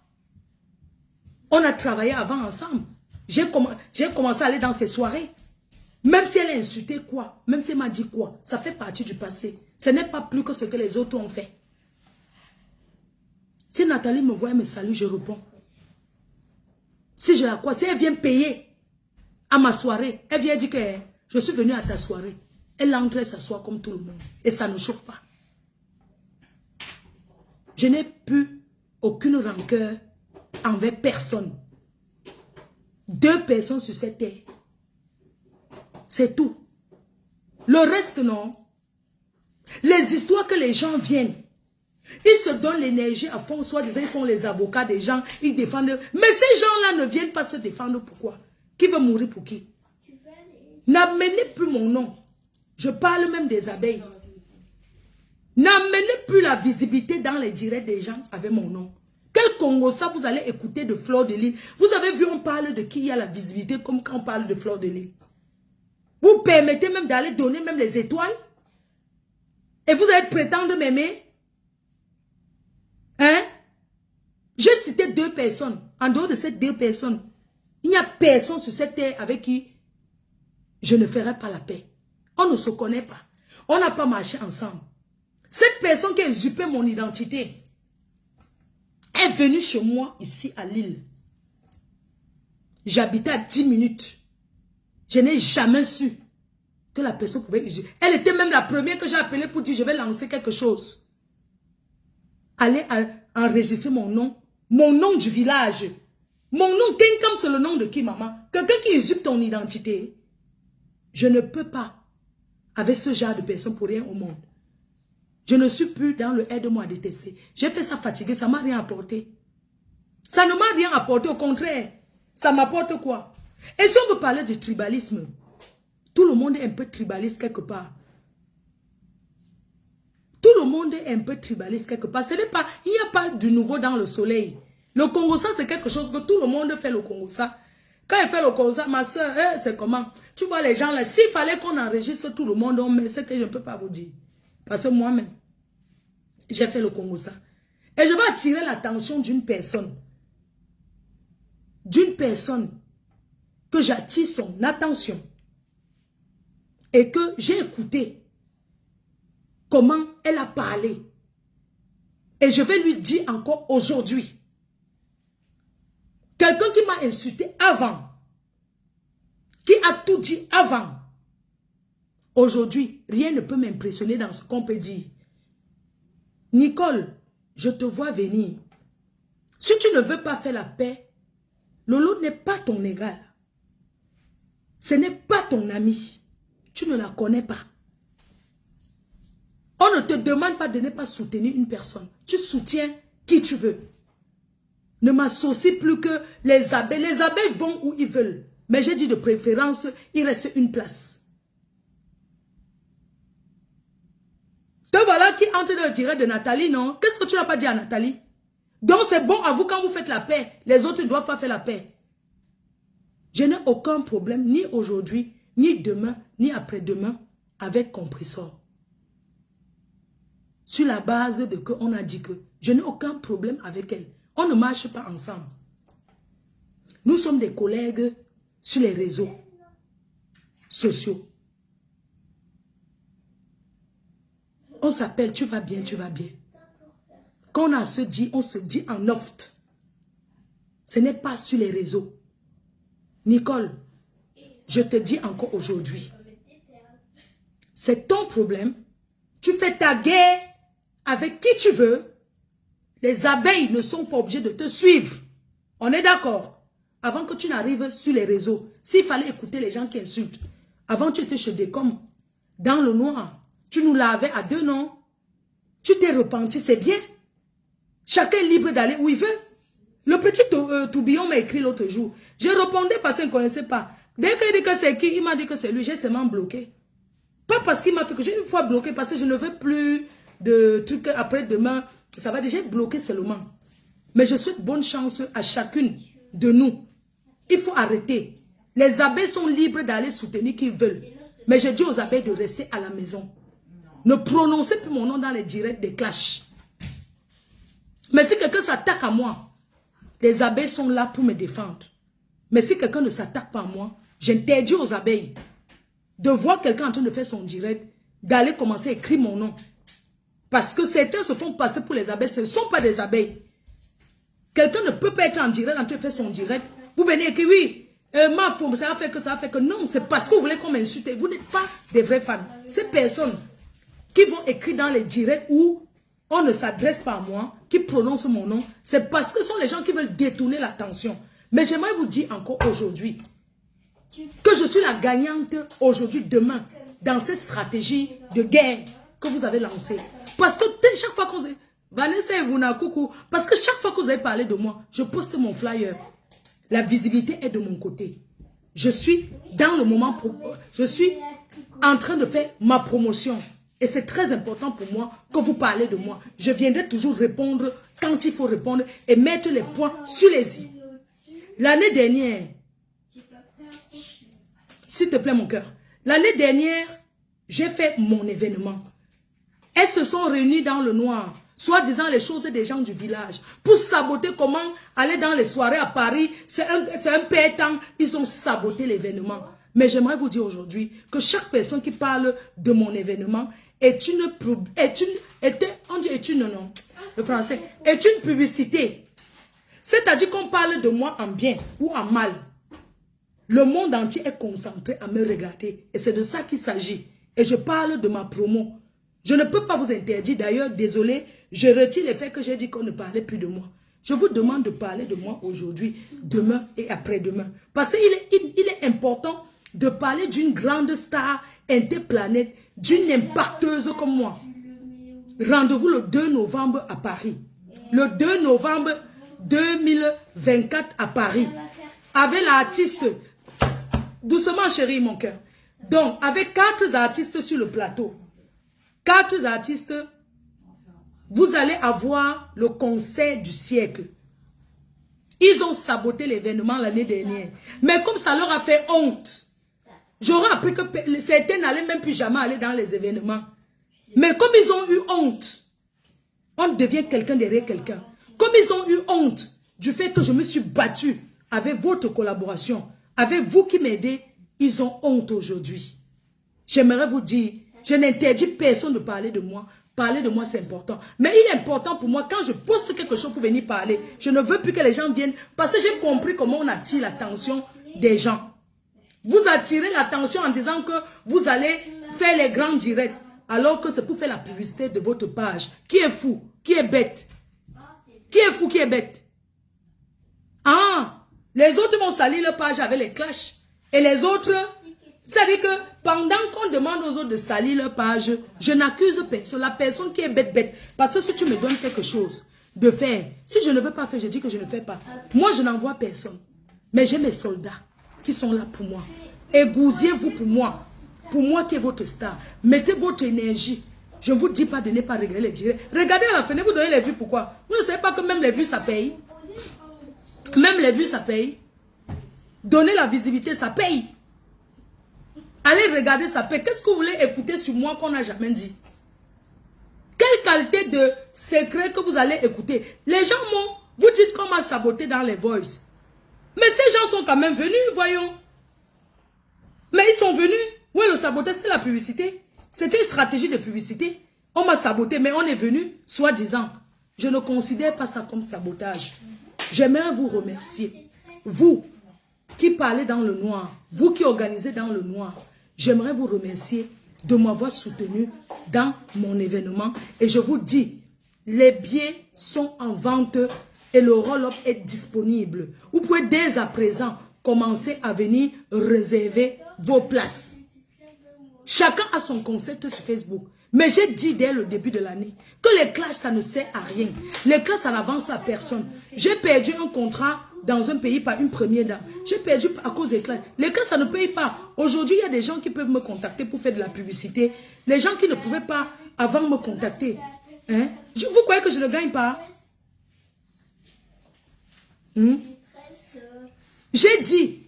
On a travaillé avant ensemble. J'ai commencé à aller dans ses soirées. Même si elle a insulté quoi, même si elle m'a dit quoi, ça fait partie du passé. Ce n'est pas plus que ce que les autres ont fait. Si Nathalie me voit et me salue, je réponds. Si je la crois, si elle vient payer à ma soirée, elle vient dire que je suis venue à ta soirée. Elle entre et s'assoit comme tout le monde. Et ça ne chauffe pas. Je n'ai plus aucune rancœur envers personne. 2 personnes sur cette terre. C'est tout. Le reste, non. Les histoires que les gens viennent, ils se donnent l'énergie à fond, soi-disant, ils sont les avocats des gens, ils défendent. Mais ces gens-là ne viennent pas se défendre. Pourquoi? Qui veut mourir pour qui? N'amenez plus mon nom. Je parle même des abeilles. N'amenez plus la visibilité dans les directs des gens avec mon nom. Quel Congo ça vous allez écouter de Fleur de Lys? Vous avez vu, on parle de qui a la visibilité comme quand on parle de Fleur de Lys. Vous permettez même d'aller donner même les étoiles? Et vous allez prétendre m'aimer? Hein? J'ai cité 2 personnes. En dehors de ces 2 personnes, il n'y a personne sur cette terre avec qui je ne ferai pas la paix. On ne se connaît pas. On n'a pas marché ensemble. Cette personne qui a usurpé mon identité est venue chez moi ici à Lille. J'habitais à 10 minutes. Je n'ai jamais su que la personne pouvait usurper. Elle était même la première que j'ai appelée pour dire je vais lancer quelque chose. Allez enregistrer mon nom du village. Mon nom, Kenkam, c'est le nom de qui, maman? Quelqu'un qui usurpe ton identité. Je ne peux pas avec ce genre de personnes pour rien au monde. Je ne suis plus dans le aide-moi à détester. J'ai fait ça fatigué, ça ne m'a rien apporté. Ça ne m'a rien apporté, au contraire. Ça m'apporte quoi? Et si on veut parler de tribalisme, tout le monde est un peu tribaliste quelque part. Tout le monde est un peu tribaliste quelque part. Ce n'est pas, il n'y a pas de nouveau dans le soleil. Le Congo, ça c'est quelque chose que tout le monde fait le Congo, ça. Quand elle fait le Congo, ça, ma soeur, c'est comment? Tu vois les gens là, s'il fallait qu'on enregistre tout le monde, mais c'est que je ne peux pas vous dire. Parce que moi-même, j'ai fait le Congo, ça. Et je vais attirer l'attention d'une personne. D'une personne que j'attire son attention. Et que j'ai écouté comment elle a parlé. Et je vais lui dire encore aujourd'hui. Quelqu'un qui m'a insulté avant. Qui a tout dit avant. Aujourd'hui, rien ne peut m'impressionner dans ce qu'on peut dire. Nicole, je te vois venir. Si tu ne veux pas faire la paix, Lolo n'est pas ton égal. Ce n'est pas ton ami. Tu ne la connais pas. On ne te demande pas de ne pas soutenir une personne. Tu soutiens qui tu veux. Ne m'associe plus que les abeilles. Les abeilles vont où ils veulent. Mais j'ai dit de préférence, il reste une place. Te voilà qui entre dans le direct de Nathalie, non? Qu'est-ce que tu n'as pas dit à Nathalie? Donc c'est bon à vous quand vous faites la paix. Les autres ne doivent pas faire la paix. Je n'ai aucun problème, ni aujourd'hui, ni demain, ni après-demain, avec Compressor. Sur la base de que on a dit que je n'ai aucun problème avec elle. On ne marche pas ensemble. Nous sommes des collègues sur les réseaux. sociaux. On s'appelle, tu vas bien, tu vas bien. Quand on se dit en oft. Ce n'est pas sur les réseaux. Nicole, je te dis encore aujourd'hui, c'est ton problème. Tu fais ta guerre avec qui tu veux. Les abeilles ne sont pas obligées de te suivre. On est d'accord? Avant que tu n'arrives sur les réseaux, s'il fallait écouter les gens qui insultent, avant tu étais chez Décom, dans le noir, tu nous lavais à 2 noms. Tu t'es repenti, c'est bien. Chacun est libre d'aller où il veut. Le petit tourbillon m'a écrit l'autre jour. Je répondais parce qu'il ne connaissait pas. Dès qu'il dit que c'est qui, il m'a dit que c'est lui. J'ai seulement bloqué. Pas parce qu'il m'a fait que j'ai une fois bloqué, parce que je ne veux plus de trucs après-demain. Ça va déjà bloquer seulement. Mais je souhaite bonne chance à chacune de nous. Il faut arrêter. Les abeilles sont libres d'aller soutenir qui veulent. Mais je dis aux abeilles de rester à la maison. Ne prononcez plus mon nom dans les directs des clashs. Mais si quelqu'un s'attaque à moi, les abeilles sont là pour me défendre. Mais si quelqu'un ne s'attaque pas à moi, j'interdis aux abeilles de voir quelqu'un en train de faire son direct, d'aller commencer à écrire mon nom. Parce que certains se font passer pour les abeilles, ce ne sont pas des abeilles. Quelqu'un ne peut pas être en direct en train de faire son direct. Vous venez écrire, oui, ma femme, ça a fait que ça a fait que. Non, c'est parce que vous voulez qu'on m'insulte. Vous n'êtes pas des vrais fans. Ces personnes qui vont écrire dans les directs où on ne s'adresse pas à moi, qui prononcent mon nom, c'est parce que ce sont les gens qui veulent détourner l'attention. Mais j'aimerais vous dire encore aujourd'hui que je suis la gagnante aujourd'hui, demain, dans cette stratégie de guerre que vous avez lancée. Parce que chaque fois que vous... Vanessa et Vuna, coucou. Parce que chaque fois que vous avez parlé de moi, je poste mon flyer. La visibilité est de mon côté. Je suis dans le moment... Je suis en train de faire ma promotion. Et c'est très important pour moi que vous parlez de moi. Je viendrai toujours répondre quand il faut répondre et mettre les points sur les i. L'année dernière, s'il te plaît mon cœur, l'année dernière, j'ai fait mon événement. Elles se sont réunies dans le noir, soi-disant les choses des gens du village, pour saboter comment aller dans les soirées à Paris. C'est un pétant, ils ont saboté l'événement. Mais j'aimerais vous dire aujourd'hui que chaque personne qui parle de mon événement est une publicité. C'est-à-dire qu'on parle de moi en bien ou en mal. Le monde entier est concentré à me regarder. Et c'est de ça qu'il s'agit. Et je parle de ma promo. Je ne peux pas vous interdire. D'ailleurs, désolé, je retire le fait que j'ai dit qu'on ne parlait plus de moi. Je vous demande de parler de moi aujourd'hui, demain et après-demain. Parce qu'il est important de parler d'une grande star interplanète, d'une impacteuse comme moi. Rendez-vous le 2 novembre à Paris. Le 2 novembre 2024 à Paris. Avec l'artiste... Doucement chérie mon cœur. Donc, avec 4 artistes sur le plateau. 4 artistes, vous allez avoir le concert du siècle. Ils ont saboté l'événement l'année dernière. Mais comme ça leur a fait honte, j'aurais appris que certains n'allaient même plus jamais aller dans les événements. Mais comme ils ont eu honte, on devient quelqu'un derrière quelqu'un. Comme ils ont eu honte du fait que je me suis battue avec votre collaboration, avec vous qui m'aidez, ils ont honte aujourd'hui. J'aimerais vous dire, je n'interdis personne de parler de moi. Parler de moi, c'est important. Mais il est important pour moi, quand je poste quelque chose pour venir parler, je ne veux plus que les gens viennent, parce que j'ai compris comment on attire l'attention des gens. Vous attirez l'attention en disant que vous allez faire les grands directs, alors que c'est pour faire la publicité de votre page. Qui est fou? Qui est bête? Qui est fou? Qui est bête? Ah, les autres vont salir leur page avec les clashs. Et les autres, c'est-à-dire que pendant qu'on demande aux autres de salir leur page, je n'accuse personne. La personne qui est bête, bête. Parce que si tu me donnes quelque chose de faire, si je ne veux pas faire, je dis que je ne fais pas. Moi, je n'envoie personne. Mais j'ai mes soldats qui sont là pour moi. Égousiez-vous pour moi. Pour moi qui est votre star. Mettez votre énergie. Je ne vous dis pas de ne pas regarder les directs. Regardez à la fenêtre, vous donnez les vues. Pourquoi? Vous ne savez pas que même les vues, ça paye. Même les vues, ça paye. Donner la visibilité, ça paye. Allez regarder, ça paye. Qu'est-ce que vous voulez écouter sur moi qu'on n'a jamais dit? Quelle qualité de secret que vous allez écouter? Les gens m'ont... Vous dites qu'on m'a saboté dans les voices. Mais ces gens sont quand même venus, voyons. Mais ils sont venus. Ouais, le sabotage, c'est la publicité. C'était une stratégie de publicité. On m'a saboté, mais on est venu, soi-disant. Je ne considère pas ça comme sabotage. J'aimerais vous remercier. Vous qui parlez dans le noir, vous qui organisez dans le noir, j'aimerais vous remercier de m'avoir soutenu dans mon événement. Et je vous dis, les billets sont en vente et le roll-up est disponible. Vous pouvez dès à présent commencer à venir réserver vos places. Chacun a son concept sur Facebook. Mais j'ai dit dès le début de l'année que les clashs, ça ne sert à rien. Les clashs, ça n'avance à personne. J'ai perdu un contrat dans un pays par une première dame. J'ai perdu à cause des clashs. Les clashs, ça ne paye pas. Aujourd'hui, il y a des gens qui peuvent me contacter pour faire de la publicité. Les gens qui ne pouvaient pas avant me contacter. Hein? Vous croyez que je ne gagne pas? J'ai dit,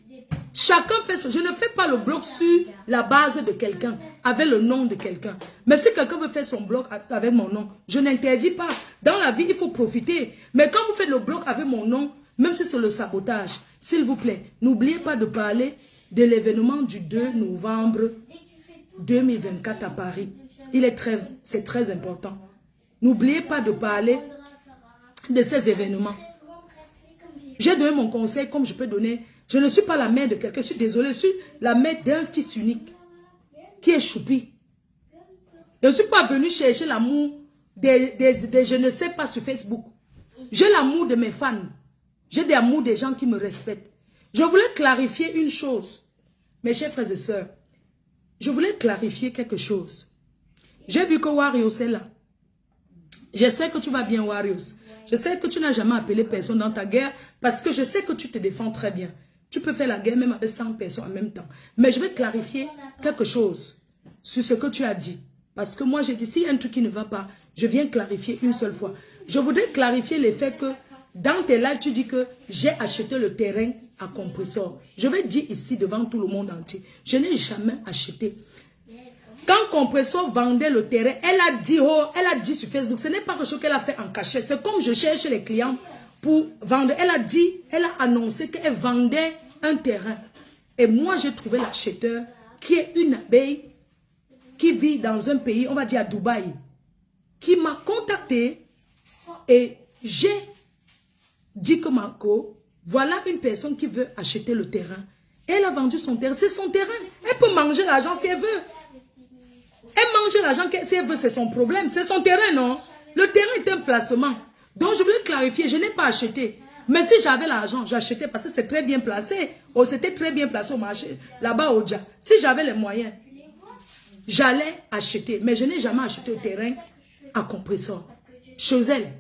chacun fait ça. Je ne fais pas le blog sur la base de quelqu'un, avec le nom de quelqu'un. Mais si quelqu'un veut faire son blog avec mon nom, je n'interdis pas. Dans la vie, il faut profiter. Mais quand vous faites le blog avec mon nom, même si c'est le sabotage, s'il vous plaît, n'oubliez pas de parler de l'événement du 2 novembre 2024 à Paris. C'est très important. N'oubliez pas de parler de ces événements. J'ai donné mon conseil comme je peux donner. Je ne suis pas la mère de quelqu'un, je suis désolée, je suis la mère d'un fils unique qui est choupi. Je ne suis pas venue chercher l'amour des je ne sais pas sur Facebook. J'ai l'amour de mes fans. J'ai l'amour des gens qui me respectent. Je voulais clarifier une chose, mes chers frères et sœurs. Je voulais clarifier quelque chose. J'ai vu que Warriors est là. J'espère que tu vas bien, Warriors. Je sais que tu n'as jamais appelé personne dans ta guerre parce que je sais que tu te défends très bien. Tu peux faire la guerre même avec 100 personnes en même temps. Mais je vais clarifier quelque chose sur ce que tu as dit. Parce que moi, j'ai dit, s'il y a un truc qui ne va pas, je viens clarifier une seule fois. Je voudrais clarifier le fait que dans tes lives, tu dis que j'ai acheté le terrain à Compressor. Je vais dire ici devant tout le monde entier, je n'ai jamais acheté. Quand Compressor vendait le terrain, elle a dit sur Facebook, ce n'est pas quelque chose qu'elle a fait en cachet. C'est comme je cherche les clients pour vendre. Elle a annoncé qu'elle vendait un terrain. Et moi, j'ai trouvé l'acheteur qui est une abeille qui vit dans un pays, on va dire à Dubaï, qui m'a contacté et j'ai dit que Marco, voilà une personne qui veut acheter le terrain. Elle a vendu son terrain, c'est son terrain. Elle peut manger l'argent si elle veut. Elle mange l'argent si elle veut, c'est son problème. C'est son terrain, non? Le terrain est un placement. Donc, je voulais clarifier, je n'ai pas acheté. Mais si j'avais l'argent, j'achetais parce que c'est très bien placé. Oh, c'était très bien placé au marché, là-bas au Dja. Si j'avais les moyens, j'allais acheter. Mais je n'ai jamais acheté le terrain à Compressor. Chez elle.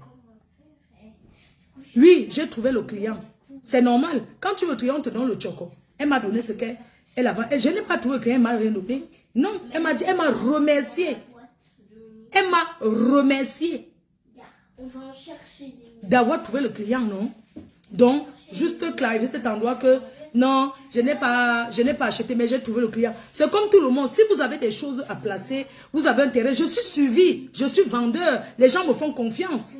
Oui, j'ai trouvé le client. C'est normal. Quand tu veux le client, on te donne le choco. Elle m'a donné ce qu'elle a. Je n'ai pas trouvé le client, elle m'a rien donné. Non, elle m'a dit, elle m'a remercié. Elle m'a remercié d'avoir trouvé le client, non? Donc, juste clarifier cet endroit que non, je n'ai pas acheté, mais j'ai trouvé le client. C'est comme tout le monde. Si vous avez des choses à placer, vous avez un terrain, je suis suivi, je suis vendeur. Les gens me font confiance.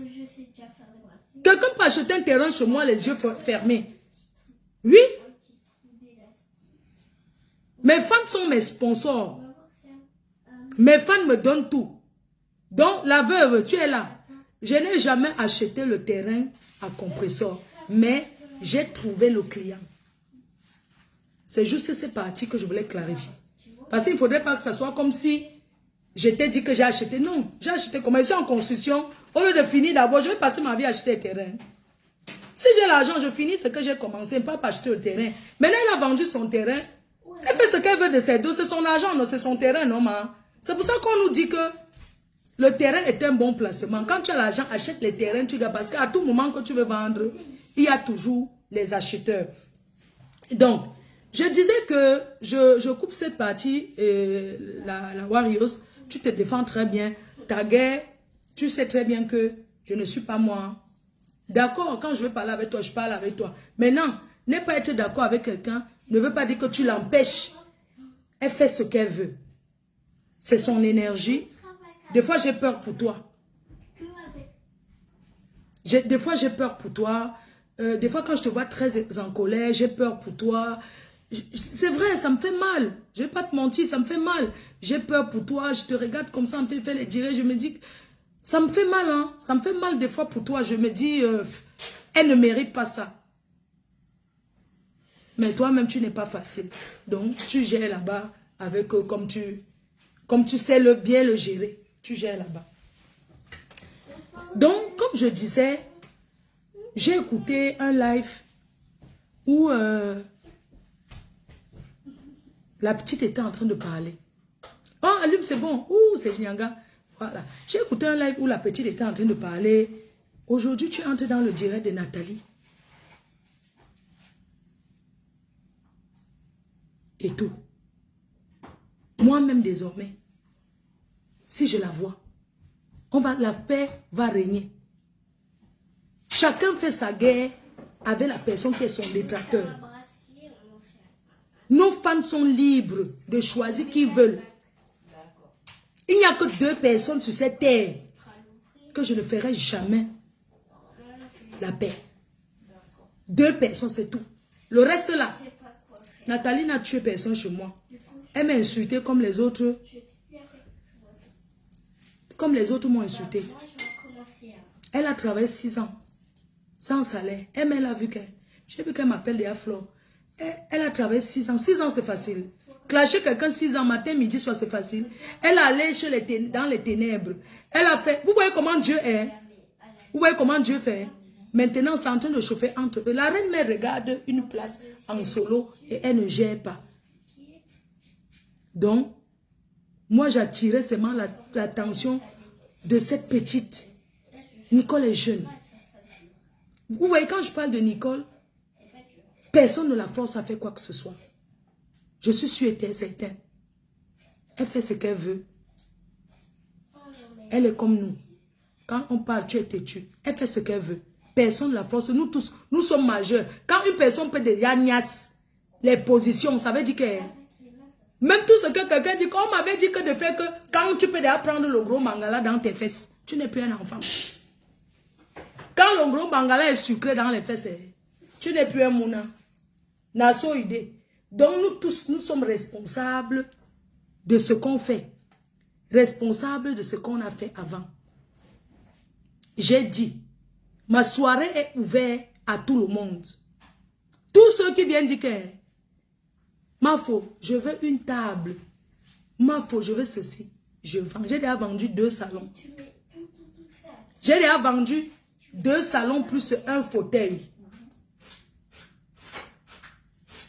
Quelqu'un peut acheter un terrain chez moi, les yeux fermés. Oui. Mes fans sont mes sponsors. Mes fans me donnent tout. Donc, la veuve, tu es là. Je n'ai jamais acheté le terrain à Compressor, mais j'ai trouvé le client. C'est juste cette partie que je voulais clarifier. Parce qu'il ne faudrait pas que ça soit comme si j'étais dit que j'ai acheté. Non, j'ai acheté comme je suis en construction. Au lieu de finir d'abord, je vais passer ma vie à acheter le terrain. Si j'ai l'argent, je finis ce que j'ai commencé, pas acheter le terrain. Maintenant, elle a vendu son terrain. Elle fait ce qu'elle veut de ses dos. C'est son argent, non, c'est son terrain, non, ma. C'est pour ça qu'on nous dit que le terrain est un bon placement. Quand tu as l'argent, achète les terrains, tu gardes. Parce qu'à tout moment que tu veux vendre, il y a toujours les acheteurs. Donc, je disais que je coupe cette partie, la Warriors, tu te défends très bien. Ta guerre, tu sais très bien que je ne suis pas moi. D'accord, quand je veux parler avec toi, je parle avec toi. Maintenant, ne pas être d'accord avec quelqu'un ne veut pas dire que tu l'empêches. Elle fait ce qu'elle veut. C'est son énergie. Des fois, j'ai peur pour toi. Des fois, j'ai peur pour toi. Des fois, quand je te vois très en colère, j'ai peur pour toi. C'est vrai, ça me fait mal. Je ne vais pas te mentir, ça me fait mal. J'ai peur pour toi, je te regarde comme ça, on te fait les directs, je me dis, ça me fait mal, hein. Ça me fait mal des fois pour toi. Je me dis, elle ne mérite pas ça. Mais toi-même, tu n'es pas facile. Donc, tu gères là-bas avec comme tu sais bien le gérer. Tu gères là-bas. Donc, comme je disais, j'ai écouté un live où la petite était en train de parler. Oh, allume, c'est bon. Ouh, c'est Nyanga. Voilà. J'ai écouté un live où la petite était en train de parler. Aujourd'hui, tu entres dans le direct de Nathalie. Et tout. Moi-même, désormais, si je la vois, la paix va régner. Chacun fait sa guerre avec la personne qui est son détracteur. Nos fans sont libres de choisir qui veulent. Il n'y a que 2 personnes sur cette terre que je ne ferai jamais la paix. 2 personnes, c'est tout. Le reste là, Nathalie n'a tué personne chez moi. Elle m'a insulté comme les autres. Comme les autres m'ont insulté. Elle a travaillé 6 ans. Sans salaire. Elle a vu qu'elle. J'ai vu qu'elle m'appelle Léa Flore. Elle a travaillé 6 ans. 6 ans, c'est facile. Clasher quelqu'un 6 ans, matin, midi, soir, c'est facile. Elle a allé dans les ténèbres. Elle a fait. Vous voyez comment Dieu est. Vous voyez comment Dieu fait. Maintenant, c'est en train de chauffer entre eux. La reine mère regarde une place en solo et elle ne gère pas. Donc, moi, j'attirais seulement l'attention de cette petite. Nicole est jeune. Vous voyez, quand je parle de Nicole, personne ne la force à faire quoi que ce soit. Je suis sûre et certaine. Elle fait ce qu'elle veut. Elle est comme nous. Quand on parle, tu es têtu. Elle fait ce qu'elle veut. Personne ne la force. Nous tous, nous sommes majeurs. Quand une personne peut déjà niasse les positions, ça veut dire que... Même tout ce que quelqu'un dit, on m'avait dit que de faire que quand tu peux déjà prendre le gros mangala dans tes fesses, tu n'es plus un enfant. Quand le gros mangala est sucré dans les fesses, tu n'es plus un mouna. Nasso idée. Donc nous tous, nous sommes responsables de ce qu'on fait. Responsables de ce qu'on a fait avant. J'ai dit, ma soirée est ouverte à tout le monde. Tous ceux qui viennent dire que Mafo, je veux une table. Mafo, je veux ceci. Je vends. J'ai déjà vendu 2 salons. J'ai déjà vendu 2 salons plus un fauteuil.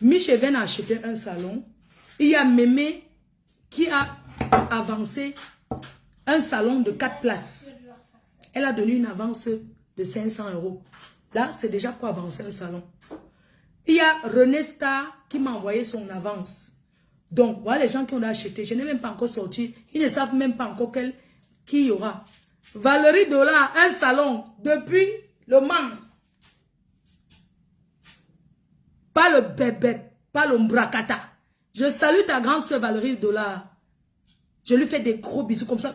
Michel vient acheter un salon. Il y a Mémé qui a avancé un salon de 4 places. Elle a donné une avance de 500 €. Là, c'est déjà pour avancer un salon. Il y a René Star qui m'a envoyé son avance. Donc, voilà les gens qui ont acheté. Je n'ai même pas encore sorti. Ils ne savent même pas encore qui y aura. Valérie Dollar, un salon depuis le Mans. Pas le bébé, pas le Mbrakata. Je salue ta grande soeur Valérie Dollar. Je lui fais des gros bisous comme ça.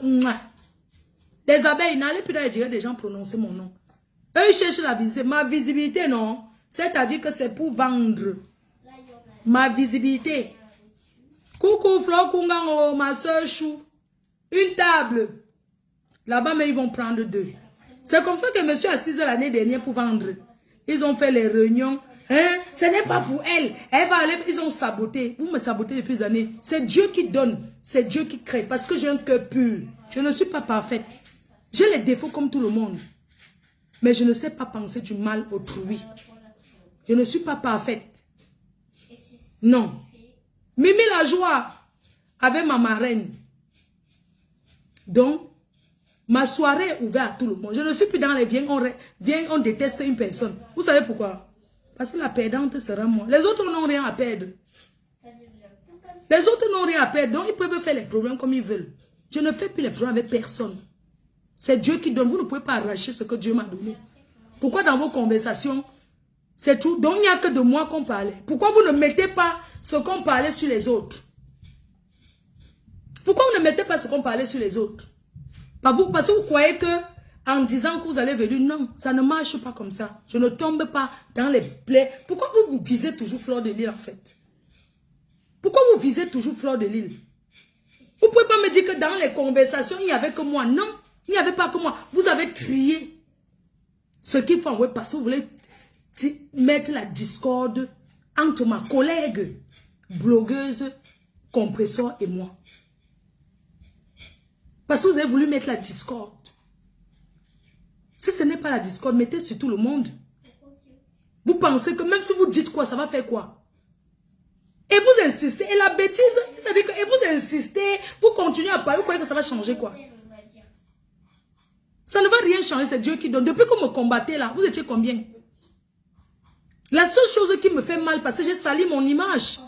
Les abeilles, n'allez plus dans les directs des gens prononcer mon nom. Eux, ils cherchent la visibilité. Ma visibilité, non. C'est-à-dire que c'est pour vendre. Ma visibilité. Coucou, Flo Kungango, ma soeur Chou. Une table. Là-bas, mais ils vont prendre 2. C'est comme ça que monsieur a 6 h l'année dernière pour vendre. Ils ont fait les réunions. Hein? Ce n'est pas pour elle. Elle va aller. Ils ont saboté. Vous me sabotez depuis des années. C'est Dieu qui donne. C'est Dieu qui crée. Parce que j'ai un cœur pur. Je ne suis pas parfaite. J'ai les défauts comme tout le monde. Mais je ne sais pas penser du mal autrui. Je ne suis pas parfaite. Non. Mimi la joie avec ma marraine. Donc, ma soirée est ouverte à tout le monde. Je ne suis plus dans les viens, on déteste une personne. Vous savez pourquoi? Parce que la perdante sera moi. Les autres n'ont rien à perdre. Les autres n'ont rien à perdre. Donc, ils peuvent faire les problèmes comme ils veulent. Je ne fais plus les problèmes avec personne. C'est Dieu qui donne. Vous ne pouvez pas arracher ce que Dieu m'a donné. Pourquoi dans vos conversations, c'est tout? Donc, il n'y a que de moi qu'on parlait. Pourquoi vous ne mettez pas ce qu'on parlait sur les autres? Pourquoi vous ne mettez pas ce qu'on parlait sur les autres? Parce que vous croyez que en disant que vous allez venir, non, ça ne marche pas comme ça. Je ne tombe pas dans les plaies. Pourquoi vous visez toujours Fleur de Lys en fait? Pourquoi vous visez toujours Fleur de Lys? Vous ne pouvez pas me dire que dans les conversations, il n'y avait que moi. Non, il n'y avait pas que moi. Vous avez trié ce qu'il faut envoyer parce que vous voulez mettre la discorde entre ma collègue blogueuse, compresseur et moi. Parce que vous avez voulu mettre la discorde. Si ce n'est pas la discorde, mettez sur tout le monde. Vous pensez que même si vous dites quoi, ça va faire quoi? Et vous insistez. Et la bêtise, c'est-à-dire que et vous insistez, vous continuez à parler, vous croyez que ça va changer quoi? Ça ne va rien changer, c'est Dieu qui donne. Depuis que vous me combattez là, vous étiez combien? La seule chose qui me fait mal, parce que j'ai sali mon image.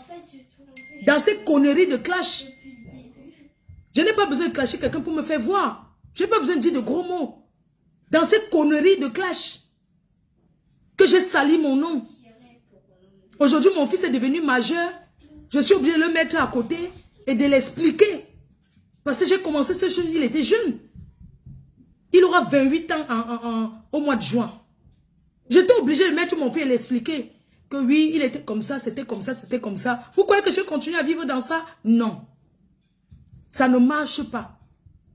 Dans ces conneries de clash. Je n'ai pas besoin de clasher quelqu'un pour me faire voir. Je n'ai pas besoin de dire de gros mots. Dans ces conneries de clash. Que j'ai sali mon nom. Aujourd'hui, mon fils est devenu majeur. Je suis obligé de le mettre à côté et de l'expliquer. Parce que j'ai commencé ce jeu, il était jeune. Il aura 28 ans au mois de juin. J'étais obligé de mettre mon fils et l'expliquer. Que oui, il était comme ça, c'était comme ça, c'était comme ça. Vous croyez que je continue à vivre dans ça? Non. Ça ne marche pas.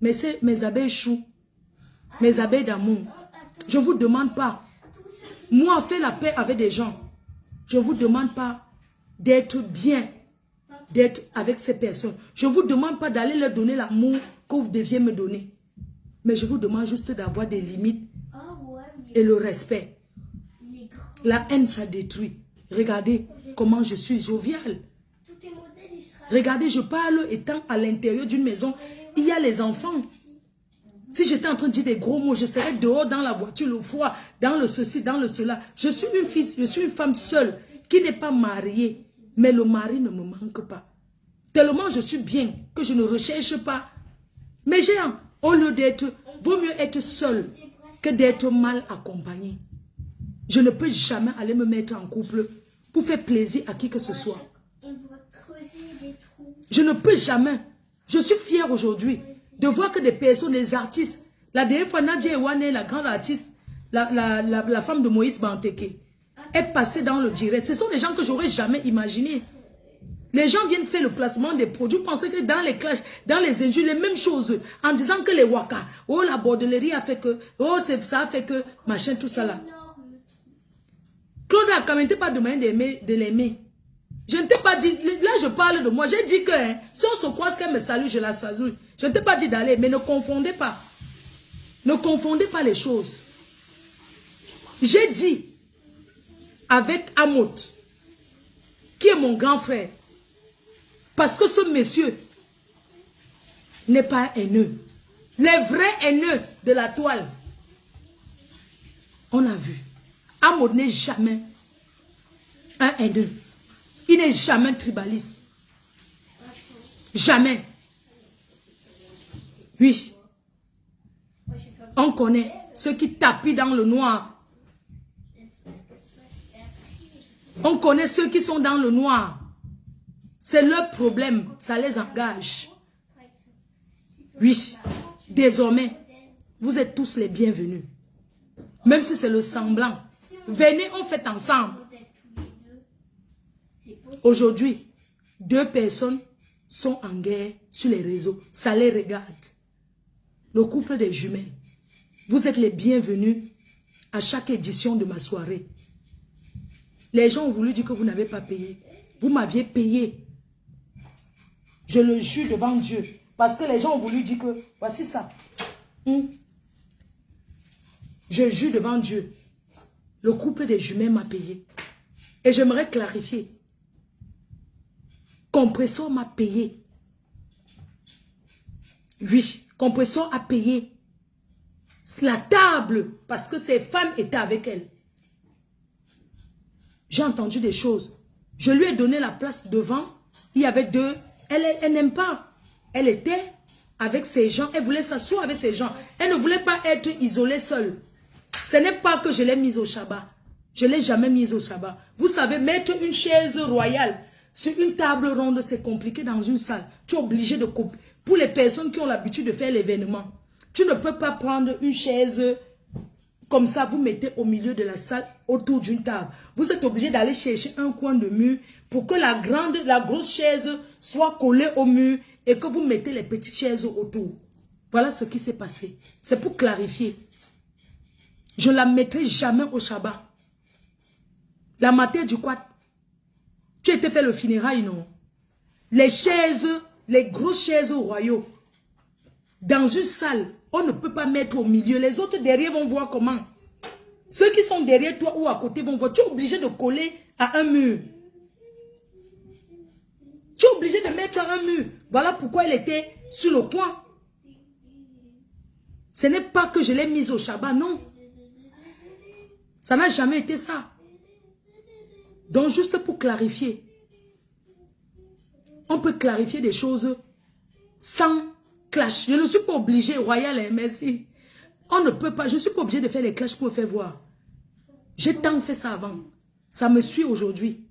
Mais c'est mes abeilles choux. Mes abeilles d'amour. Je ne vous demande pas. Moi, fais la paix avec des gens. Je ne vous demande pas d'être bien. D'être avec ces personnes. Je ne vous demande pas d'aller leur donner l'amour que vous deviez me donner. Mais je vous demande juste d'avoir des limites. Et le respect. La haine, ça détruit. Regardez comment je suis joviale. Regardez, je parle étant à l'intérieur d'une maison. Il y a les enfants. Si j'étais en train de dire des gros mots, je serais dehors dans la voiture, le froid, dans le ceci, dans le cela. Je suis une fille, je suis une femme seule qui n'est pas mariée. Mais le mari ne me manque pas. Tellement je suis bien que je ne recherche pas. Mais j'ai au lieu d'être, vaut mieux être seule que d'être mal accompagnée. Je ne peux jamais aller me mettre en couple pour faire plaisir à qui que ce soit. Je ne peux jamais. Je suis fière aujourd'hui de voir que des personnes, des artistes. La dernière fois, Nadia Ewane, la grande artiste, la femme de Moïse Banteke, est passée dans le direct. Ce sont des gens que j'aurais jamais imaginé. Les gens viennent faire le placement des produits. Vous pensez que dans les clashs, dans les injures, les mêmes choses, en disant que les waka, oh la bordellerie a fait que, oh ça a fait que, machin, tout ça là. Claude a quand même pas demandé de l'aimer. Je ne t'ai pas dit, là je parle de moi, j'ai dit que si on se croise qu'elle me salue, je la salue. Je ne t'ai pas dit d'aller, mais ne confondez pas. Ne confondez pas les choses. J'ai dit avec Amout, qui est mon grand frère, parce que ce monsieur n'est pas haineux. Les vrais haineux de la toile, on a vu. Amout n'est jamais un haineux. Il n'est jamais tribaliste. Jamais. Oui. On connaît ceux qui tapent dans le noir. On connaît ceux qui sont dans le noir. C'est leur problème. Ça les engage. Oui. Désormais, vous êtes tous les bienvenus. Même si c'est le semblant. Venez, on fait ensemble. Aujourd'hui, 2 personnes sont en guerre sur les réseaux. Ça les regarde. Le couple des jumelles. Vous êtes les bienvenus à chaque édition de ma soirée. Les gens ont voulu dire que vous n'avez pas payé. Vous m'aviez payé. Je le jure devant Dieu. Parce que les gens ont voulu dire que, voici ça. Je jure devant Dieu. Le couple des jumelles m'a payé. Et j'aimerais clarifier. Compresseur m'a payé. Oui, Compresseur a payé la table parce que ses femmes étaient avec elle. J'ai entendu des choses. Je lui ai donné la place devant. Il y avait 2. Elle n'aime pas. Elle était avec ses gens. Elle voulait s'asseoir avec ses gens. Elle ne voulait pas être isolée seule. Ce n'est pas que je l'ai mise au Shabbat. Je ne l'ai jamais mise au Shabbat. Vous savez, mettre une chaise royale sur une table ronde, c'est compliqué dans une salle. Tu es obligé de couper. Pour les personnes qui ont l'habitude de faire l'événement, tu ne peux pas prendre une chaise comme ça, vous mettez au milieu de la salle, autour d'une table. Vous êtes obligé d'aller chercher un coin de mur pour que la grosse chaise soit collée au mur et que vous mettez les petites chaises autour. Voilà ce qui s'est passé. C'est pour clarifier. Je ne la mettrai jamais au Shabbat. La matière du quad. Tu étais fait le funérail, non? Les chaises, les grosses chaises royaux. Dans une salle, on ne peut pas mettre au milieu. Les autres derrière vont voir comment. Ceux qui sont derrière toi ou à côté vont voir. Tu es obligé de coller à un mur. Tu es obligé de mettre à un mur. Voilà pourquoi elle était sur le coin. Ce n'est pas que je l'ai mise au Shabbat, non. Ça n'a jamais été ça. Donc, juste pour clarifier. On peut clarifier des choses sans clash. Je ne suis pas obligé, Royal, merci. On ne peut pas, je ne suis pas obligé de faire les clashs pour me faire voir. J'ai tant fait ça avant. Ça me suit aujourd'hui.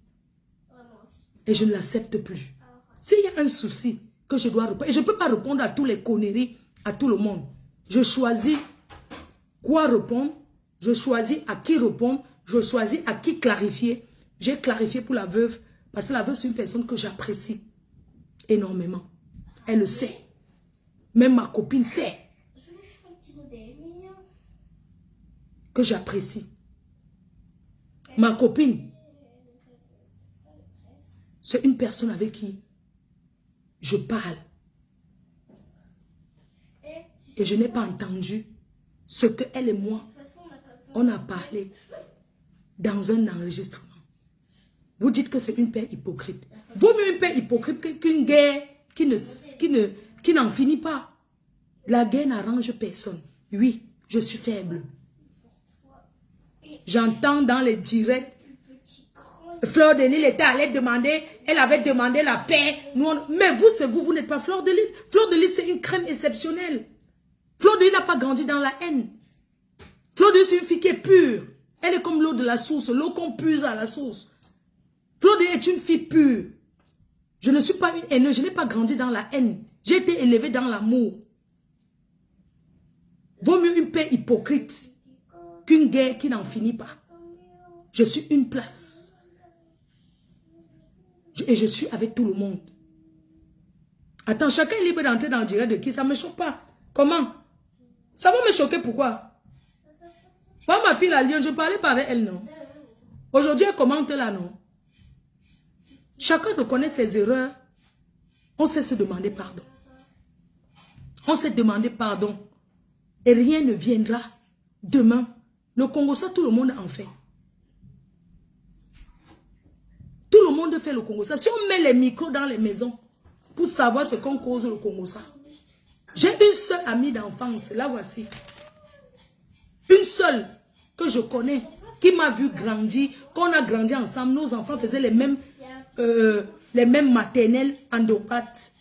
Et je ne l'accepte plus. S'il y a un souci que je dois répondre, et je ne peux pas répondre à tous les conneries, à tout le monde. Je choisis quoi répondre, je choisis à qui répondre, je choisis à qui clarifier. J'ai clarifié pour la veuve, parce que la veuve, c'est une personne que j'apprécie énormément. Elle le sait. Même ma copine sait que j'apprécie. Ma copine, c'est une personne avec qui je parle. Et je n'ai pas entendu ce que elle et moi, on a parlé dans un enregistrement. Vous dites que c'est une paix hypocrite. Vaut mieux une paix hypocrite qu'une guerre qui n'en finit pas. La guerre n'arrange personne. Oui, je suis faible. J'entends dans les directs, Fleur de Lys était allée demander, elle avait demandé la paix. Mais vous, c'est vous, vous n'êtes pas Fleur de Lys. Fleur de Lys, c'est une crème exceptionnelle. Fleur de Lys n'a pas grandi dans la haine. Fleur de Lys, c'est une fille qui est pure. Elle est comme l'eau de la source, l'eau qu'on puise à la source. Fleur de Lys est une fille pure. Je ne suis pas une haineuse, je n'ai pas grandi dans la haine. J'ai été élevée dans l'amour. Vaut mieux une paix hypocrite qu'une guerre qui n'en finit pas. Je suis une place. Et je suis avec tout le monde. Attends, chacun est libre d'entrer dans le direct de qui? Ça ne me choque pas. Comment? Ça va me choquer, pourquoi? Moi, ma fille, la Lyon, je ne parlais pas avec elle, non? Aujourd'hui, elle commente là, non? Chacun reconnaît ses erreurs. On sait se demander pardon. On sait demander pardon. Et rien ne viendra demain. Le Congo, ça, tout le monde en fait. Tout le monde fait le Congo, ça. Si on met les micros dans les maisons pour savoir ce qu'on cause le Congo, ça. J'ai une seule amie d'enfance, la voici. Une seule que je connais, qui m'a vu grandir, qu'on a grandi ensemble. Nos enfants faisaient les mêmes maternelles endopathes.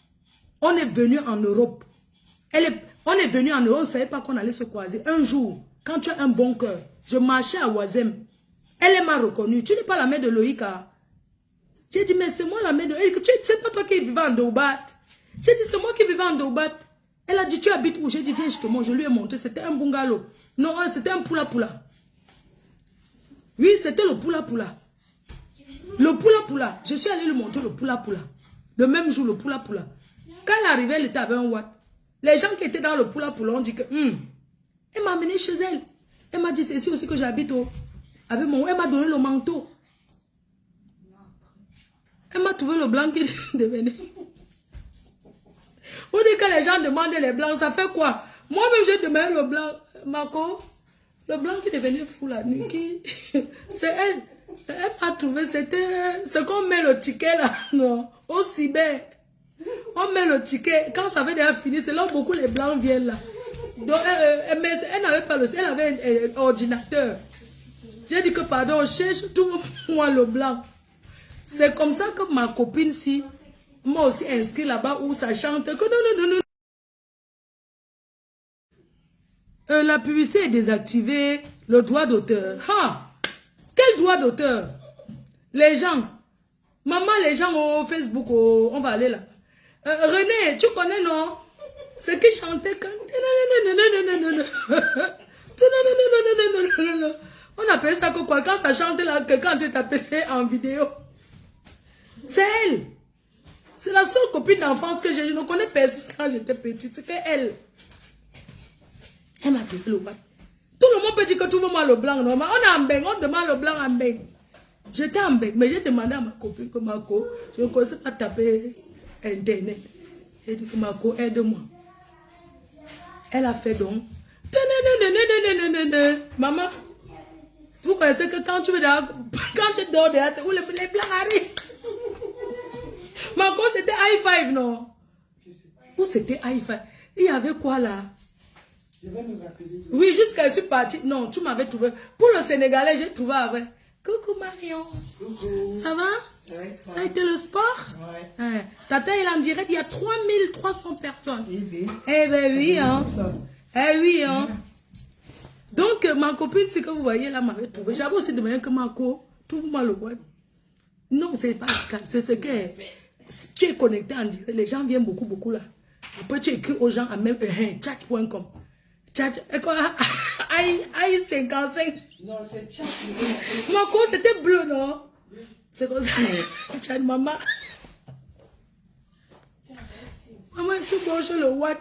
On est venu en Europe. On est venu en Europe, on ne savait pas qu'on allait se croiser. Un jour, quand tu as un bon cœur, je marchais à Oisem. Elle m'a reconnue. Tu n'es pas la mère de Loïka. J'ai dit, mais c'est moi la mère de Loïka. Tu sais pas toi qui vivais en Dobat. J'ai dit, c'est moi qui vivais en Dobat. Elle a dit, tu habites où? J'ai dit, viens, justement, je lui ai montré. C'était un bungalow. Non, c'était un poula-poula. Oui, c'était le poula-poula. Le poula-poula. Je suis allée lui montrer le poula-poula. Le même jour, le poula-poula. Quand elle arrivait, elle était avec un watt. Les gens qui étaient dans le poula-poula ont dit que... Elle m'a amené chez elle. Elle m'a dit, c'est ici aussi que j'habite. Avec mon... Elle m'a donné le manteau. Elle m'a trouvé le blanc qui devenait... On dit que les gens demandent les blancs, ça fait quoi? Moi-même, j'ai demandé le blanc. Marco, le blanc qui devenait fou la nuit. C'est elle. Elle m'a trouvé, c'était... Ce qu'on met le ticket là, non? Au cyber. On met le ticket. Quand ça avait déjà fini, c'est là où beaucoup les blancs viennent là. Donc, mais elle n'avait pas le... Elle avait un ordinateur. J'ai dit que pardon, on cherche tout moi le blanc. C'est comme ça que ma copine, si, m'a aussi inscrit là-bas où ça chante que non. La publicité est désactivée, le droit d'auteur. Ah, quel droit d'auteur? Les gens, maman, les gens au Facebook, on va aller là. René, tu connais, non? C'est qui chantait quand... appelé ça que quoi? Quand ça chante là, que quand tu t'appelais en vidéo. C'est elle. C'est la seule copine d'enfance que j'ai. Je ne connais personne quand j'étais petite. C'est elle. Elle m'a appelé le what? Tout le monde peut dire que tout le monde a le blanc. Non? On est en beng, on demande le blanc en beng. J'étais en beng, mais j'ai demandé à ma copine que Marco, je ne connaissais pas taper Internet. J'ai dit que Marco, aide-moi. Elle a fait donc. Maman, vous connaissez que quand tu dors dehors, c'est où les blancs arrivent. Marco, c'était i5, non? Où c'était i5? Il y avait quoi là? Je vais me rappeler. Oui, jusqu'à je suis partie. Non, tu m'avais trouvé. Pour le Sénégalais, j'ai trouvé avec. Coucou Marion. Coucou. Ça va? Ouais, Ça a été le sport? Ouais. Tata, il est en direct, il y a 3300 personnes. Eh bien. Eh ben oui, hein. Eh oui, hein. Donc, ma copine, c'est que vous voyez là, m'avait trouvé. J'avais aussi demandé que Marco, trouve-moi le web. Non, c'est pas Skype, c'est ce que tu es connecté en direct. Les gens viennent beaucoup là. Après, tu écris aux gens à même chat.com. Chat, quoi? Aïe 55. Non, c'est chat. Marco, c'était bleu, non? C'est comme ça. Chat, maman. Maman, je suis branché le what?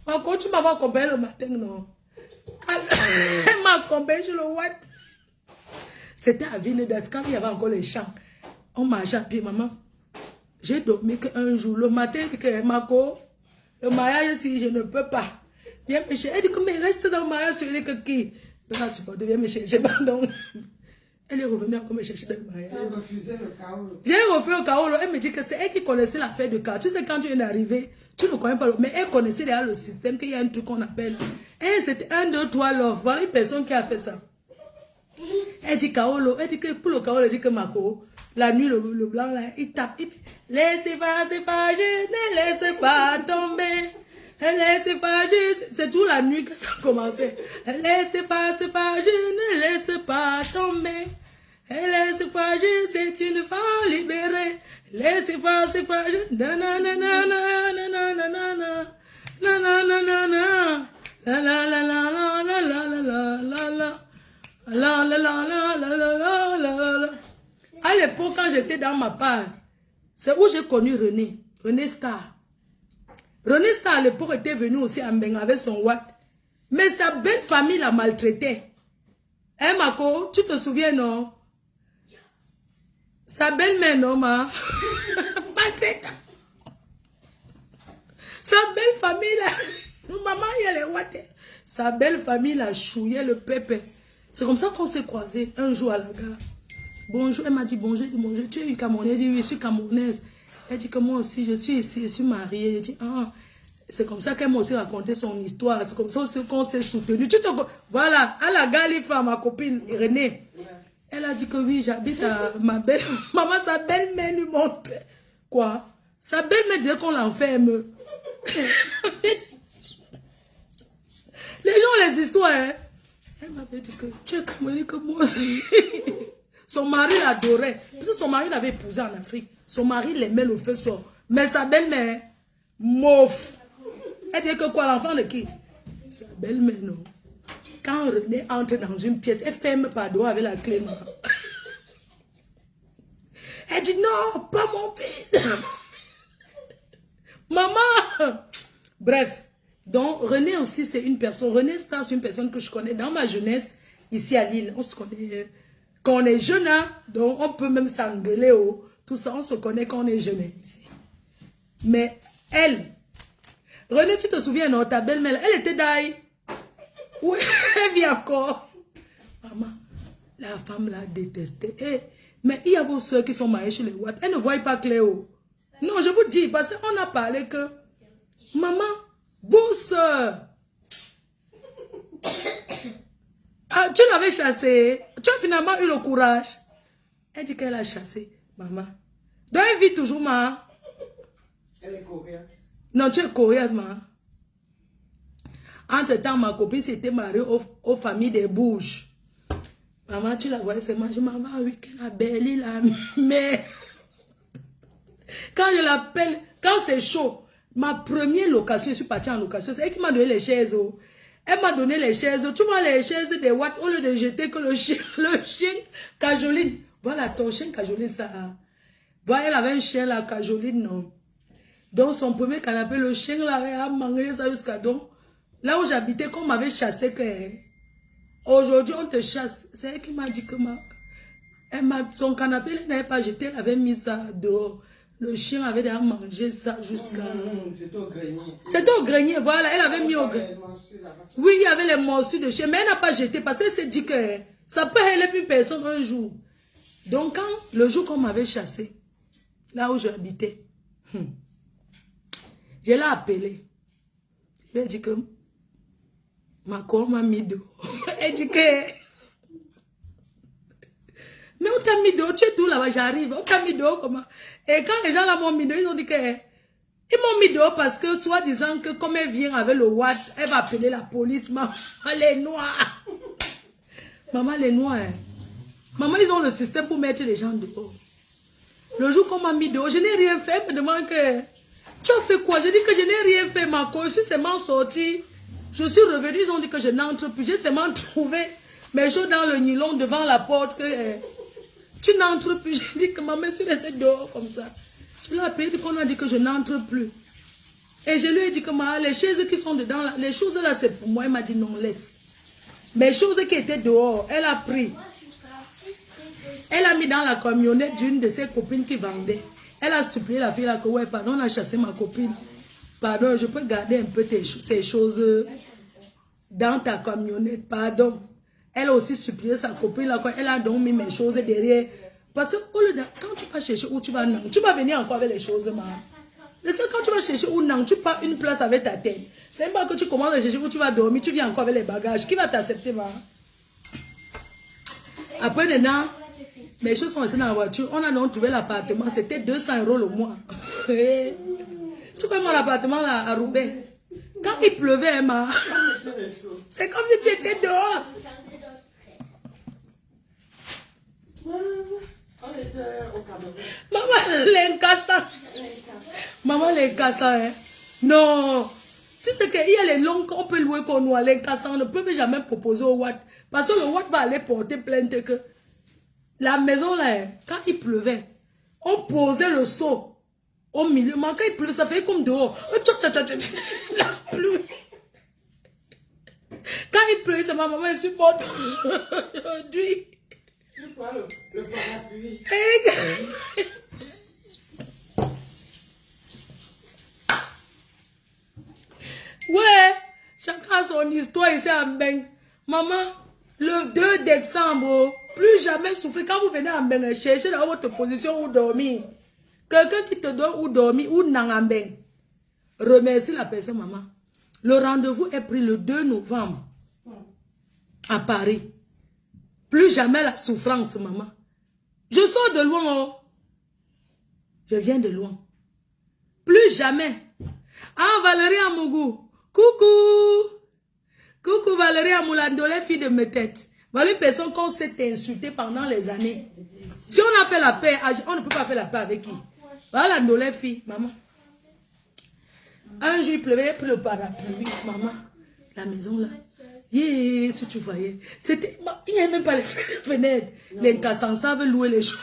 Marco, tu m'as accompagné le matin, non? Elle m'a accompagné sur le what? C'était à Ville-d'As, quand il y avait encore les champs. On marchait à pied, maman. J'ai dormi qu'un jour. Le matin, que Marco, le mariage, si je ne peux pas. Viens me chercher. Elle dit que mais reste dans le mariage sur les qui. Je ne vais pas supporter, viens me chercher. Donc, elle est revenue encore me chercher dans le mariage. J'ai refusé le chaos. J'ai refait le chaos. Elle me dit que c'est elle qui connaissait l'affaire de chaos. Tu sais, quand tu viens d'arriver, tu ne connais pas. Mais elle connaissait déjà le système, qu'il y a un truc qu'on appelle. Elle, c'était 1, 2, 3 love. Voilà une personne qui a fait ça. Elle dit Kaolo, elle dit que pour le Kaolo, elle dit que Marco, la nuit, le blanc, là, il tape. Laissez pas, ne laissez pas tomber. Laissez pas, c'est toute la nuit que ça a commencé. Laissez pas, ne laissez pas tomber. Laissez pas, c'est une femme libérée. Laissez pas, nanana, nanana, nanana, la la la la la la la la la la. La la la la la la la la. À l'époque, quand j'étais dans ma part, c'est où j'ai connu René. René Star. René Star, à l'époque, était venu aussi à Mbeng avec son Watt. Mais sa belle famille l'a maltraité. Hein, Marco, tu te souviens, non? Sa belle-mère, non, ma? Maltraité. Sa belle famille, là. Maman, il y a les Watt. Sa belle famille l'a chouillé le pépé. C'est comme ça qu'on s'est croisés un jour à la gare. Bonjour, elle m'a dit bonjour, bonjour, tu es une Camerounaise? Elle dit oui, je suis Camerounaise. Elle dit que moi aussi, je suis ici, je suis mariée. Elle dit ah, c'est comme ça qu'elle m'a aussi raconté son histoire. C'est comme ça aussi qu'on s'est soutenu. Voilà, à la gare, les femmes, ma copine Renée. Elle a dit que oui, j'habite à ma belle. Maman, sa belle-mère lui montre. Quoi? Sa belle-mère disait qu'on l'enferme. Les gens, les histoires, hein. Elle m'avait dit que tu es comme que moi aussi. Son mari l'adorait. Parce que son mari l'avait épousé en Afrique. Son mari l'aimait le feu sort. Mais sa belle-mère, mouf. Elle disait que quoi, l'enfant de qui? Sa belle-mère, non. Quand René entre dans une pièce, elle ferme par doigt avec la clé. Elle dit non, pas mon fils. Maman. Bref. Donc, René aussi, c'est une personne. René Star, c'est une personne que je connais dans ma jeunesse, ici à Lille. On se connaît quand on est jeune, hein, donc on peut même s'engueuler. Oh, tout ça, on se connaît quand on est jeune ici. Mais elle, René, tu te souviens, non, ta belle-mère, elle était d'ailleurs. Oui, elle vit encore. Maman, la femme l'a détestée. Eh, mais il y a vos soeurs qui sont mariées chez les Watt. Elles ne voient pas Cléo. Non, je vous dis, parce qu'on a parlé que, maman, vos soeurs, ah, tu l'avais chassé. Tu as finalement eu le courage. Elle dit qu'elle a chassé. Maman. Donc elle vit toujours, maman. Elle est coréenne. Non, tu es coréenne, maman. Entre-temps, ma copine s'était mariée aux familles des Bouges. Maman, tu la voyais se manger. Maman, oui, qu'elle a belle, la mère. Quand je l'appelle, quand c'est chaud, ma première location, je suis partie en location, c'est elle qui m'a donné les chaises. Oh. Elle m'a donné les chaises. Tu vois les chaises des watts, au lieu de jeter que le chien cajoline. Voilà, ton chien cajoline, ça. Voilà, elle avait un chien là, cajoline, non. Donc, son premier canapé, le chien là, avait mangé ça jusqu'à donc. Là où j'habitais, qu'on m'avait chassé, que aujourd'hui on te chasse. C'est elle qui m'a dit que son canapé, elle n'avait pas jeté, elle avait mis ça dehors. Le chien avait déjà mangé ça jusqu'à... C'était au grenier. C'était au grenier, voilà, elle avait mis au grenier. Oui, il y avait les morsures de chien, mais elle n'a pas jeté parce qu'elle s'est dit que ça peut aller plus personne un jour. Donc, le jour qu'on m'avait chassé, là où j'habitais, je l'ai appelé. Je lui ai dit que ma corps m'a mis dehors. Elle dit que... Mais on t'a mis dehors, tu es tout là-bas, j'arrive. On t'a mis dehors comment? Et quand les gens là m'ont mis dehors, ils ont dit que... Ils m'ont mis dehors parce que, soi-disant que comme elle vient avec le watt, elle va appeler la police. Maman, les noirs. Maman, les noirs. Maman, ils ont le système pour mettre les gens dehors. Le jour qu'on m'a mis dehors, je n'ai rien fait. Elle me demande que... Tu as fait quoi? Je dis que je n'ai rien fait. Ma cour, je suis seulement sortie. Je suis revenue, ils ont dit que je n'entre plus. J'ai seulement trouvé mes choses dans le nylon devant la porte. Que, tu n'entres plus. J'ai dit que maman, je suis restée dehors comme ça. Je l'ai appelé, qu'on a dit que je n'entre plus. Et je lui ai dit que les chaises qui sont dedans, là, les choses là, c'est pour moi. Elle m'a dit non, laisse. Mes choses qui étaient dehors, elle a pris. Elle a mis dans la camionnette d'une de ses copines qui vendait. Elle a supplié la fille là que, ouais, pardon, on a chassé ma copine. Pardon, je peux garder un peu ces choses dans ta camionnette, pardon. Elle a aussi supplié sa copine là, elle a donc mis mes choses derrière. Parce que quand tu vas chercher où tu vas venir encore avec les choses, ma. C'est quand tu vas chercher où non, tu pars une place avec ta tête. C'est pas que tu commences à chercher où tu vas dormir, tu viens encore avec les bagages. Qui va t'accepter, ma? Après, maintenant, mes choses sont restées dans la voiture. On a donc trouvé l'appartement, c'était 200 € le mois. Tu connais mon appartement là, à Roubaix. Quand il pleuvait, ma. C'est comme si tu étais dehors. On était au Cameroun. Maman, l'incassant. Maman, l'incassant, hein. Non. Si c'est qu'il y a les longues qu'on peut louer qu'on noie, l'incassant ne peut jamais proposer au Watt. Parce que le Watt va aller porter plainte que la maison là, hein, quand il pleuvait, on posait le seau au milieu. Mais quand il pleut, ça fait comme dehors. La pluie. Quand il pleut, c'est ma maman qui supporte aujourd'hui. Tu prends le parapluie. Ouais, chacun a son histoire ici à Mbeng. Maman, le 2 décembre, plus jamais souffrir. Quand vous venez à Mbeng, cherchez dans votre position où dormir. Quelqu'un qui te donne où dormir, ou dans Mbeng. Remercie la personne, maman. Le rendez-vous est pris le 2 novembre à Paris. Plus jamais la souffrance, maman. Je sors de loin, oh. Je viens de loin. Plus jamais. Ah, Valérie Amougou. Coucou. Coucou Valérie Amoulando, les filles de mes têtes. Voilà une personne qu'on s'est insultée pendant les années. Si on a fait la paix, on ne peut pas faire la paix avec qui? Voilà les filles, maman. Un jour, il pleuvait, il pris le parapluie, maman. La maison là. Yeah, si tu voyais. C'était. Il n'y avait même pas les fenêtres. Les cassants savaient louer les choses.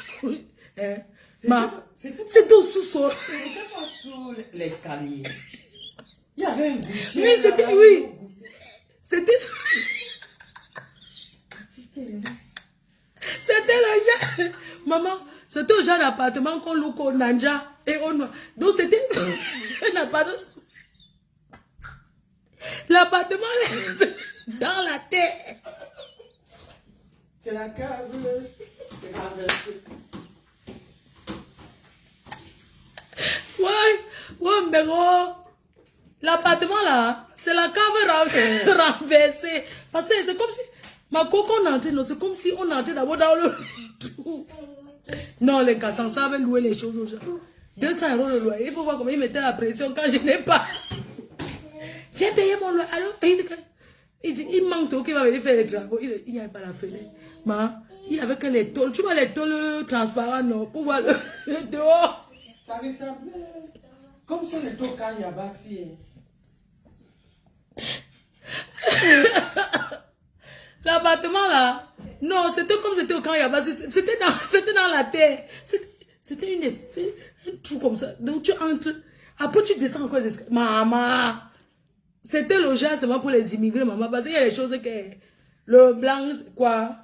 C'était au sous-sol. C'était pas sous l'escalier. Il y avait un gouttière. Oui, c'était. Oui. C'était. C'était le genre. Maman, c'était le genre d'appartement qu'on loue au Nanja. Et on. Donc c'était un appartement. L'appartement dans la terre. C'est la cave renversée. Ouais, mais gros. L'appartement là, c'est la cave renversée. Parce que c'est comme si. Ma coco on entrait, non, c'est comme si on entrait d'abord dans le tout. Non, les cassants savent louer les choses aux gens. 200 € de loyer. Il faut voir comment ils mettaient la pression quand je n'ai pas. J'ai payé mon loyer. Alors, il dit, il manque tout qui va venir faire les travaux. Il n'y avait pas la fenêtre. Mais il n'y avait que les tôles. Tu vois les tôles transparents, non, pour voir le dehors. Ça ressemblait comme sur le taux quand il y a bassi. L'appartement là, non, c'était comme c'était au camp Yaba, c'était dans la terre. C'était un trou comme ça. Donc tu entres, après tu descends encore les escaliers. Maman, c'était logé seulement pour les immigrés, maman, parce qu'il y a des choses que le blanc, quoi,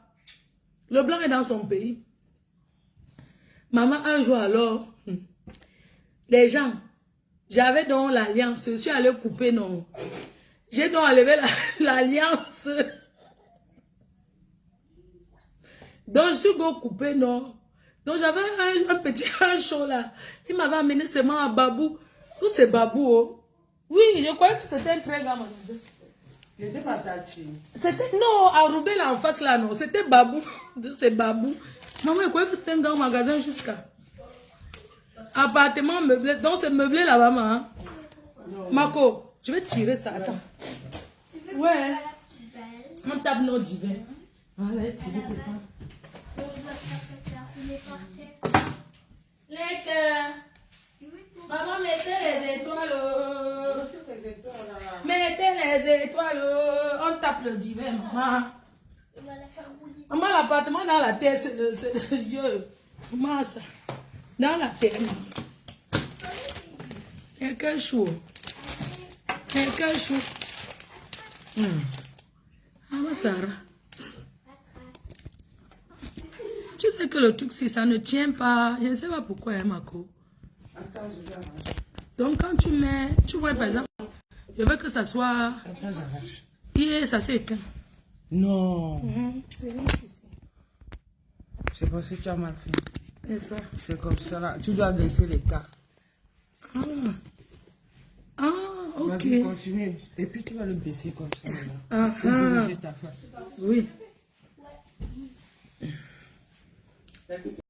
le blanc est dans son pays. Maman, un jour alors, les gens, j'avais donc l'alliance, je suis allée couper, non. J'ai donc enlevé l'alliance. Donc, je suis go couper, non. Donc, j'avais un petit show là. Il m'avait amené seulement à Babou. Où c'est Babou, oh? Oui, je croyais que c'était un très grand magasin. J'étais pas taché. C'était, non, à Roubaix là en face là, non. C'était Babou. C'est Babou. Maman, je croyais que c'était un grand magasin jusqu'à. Appartement meublé. Donc, c'est meublé là-bas, maman. Marco, je vais tirer ça. Attends. Ouais. On tape nos divers. Voilà, tirer c'est pas. Les cœurs. Maman, mettez les étoiles. Mettez les étoiles. On tape le divin, maman. Maman, l'appartement dans la terre, c'est le lieu. Maman, ça. Dans la terre, maman. Il y a quel chou. Il y a quel chou. Maman, Sarah. Tu sais que le truc, si ça ne tient pas, je ne sais pas pourquoi, hein, Marco. Attends, je vais arracher. Donc, quand tu mets, tu vois, par exemple, je veux que ça soit. Attends, j'arrache. Et ça s'est éteint. Non. C'est parce que tu as mal fait. N'est-ce pas? C'est comme ça là. Tu dois laisser les cartes. Ah, ok. Vas-y, continue. Et puis tu vas le baisser comme ça. Là. Ah, Et diriger ta face. oui.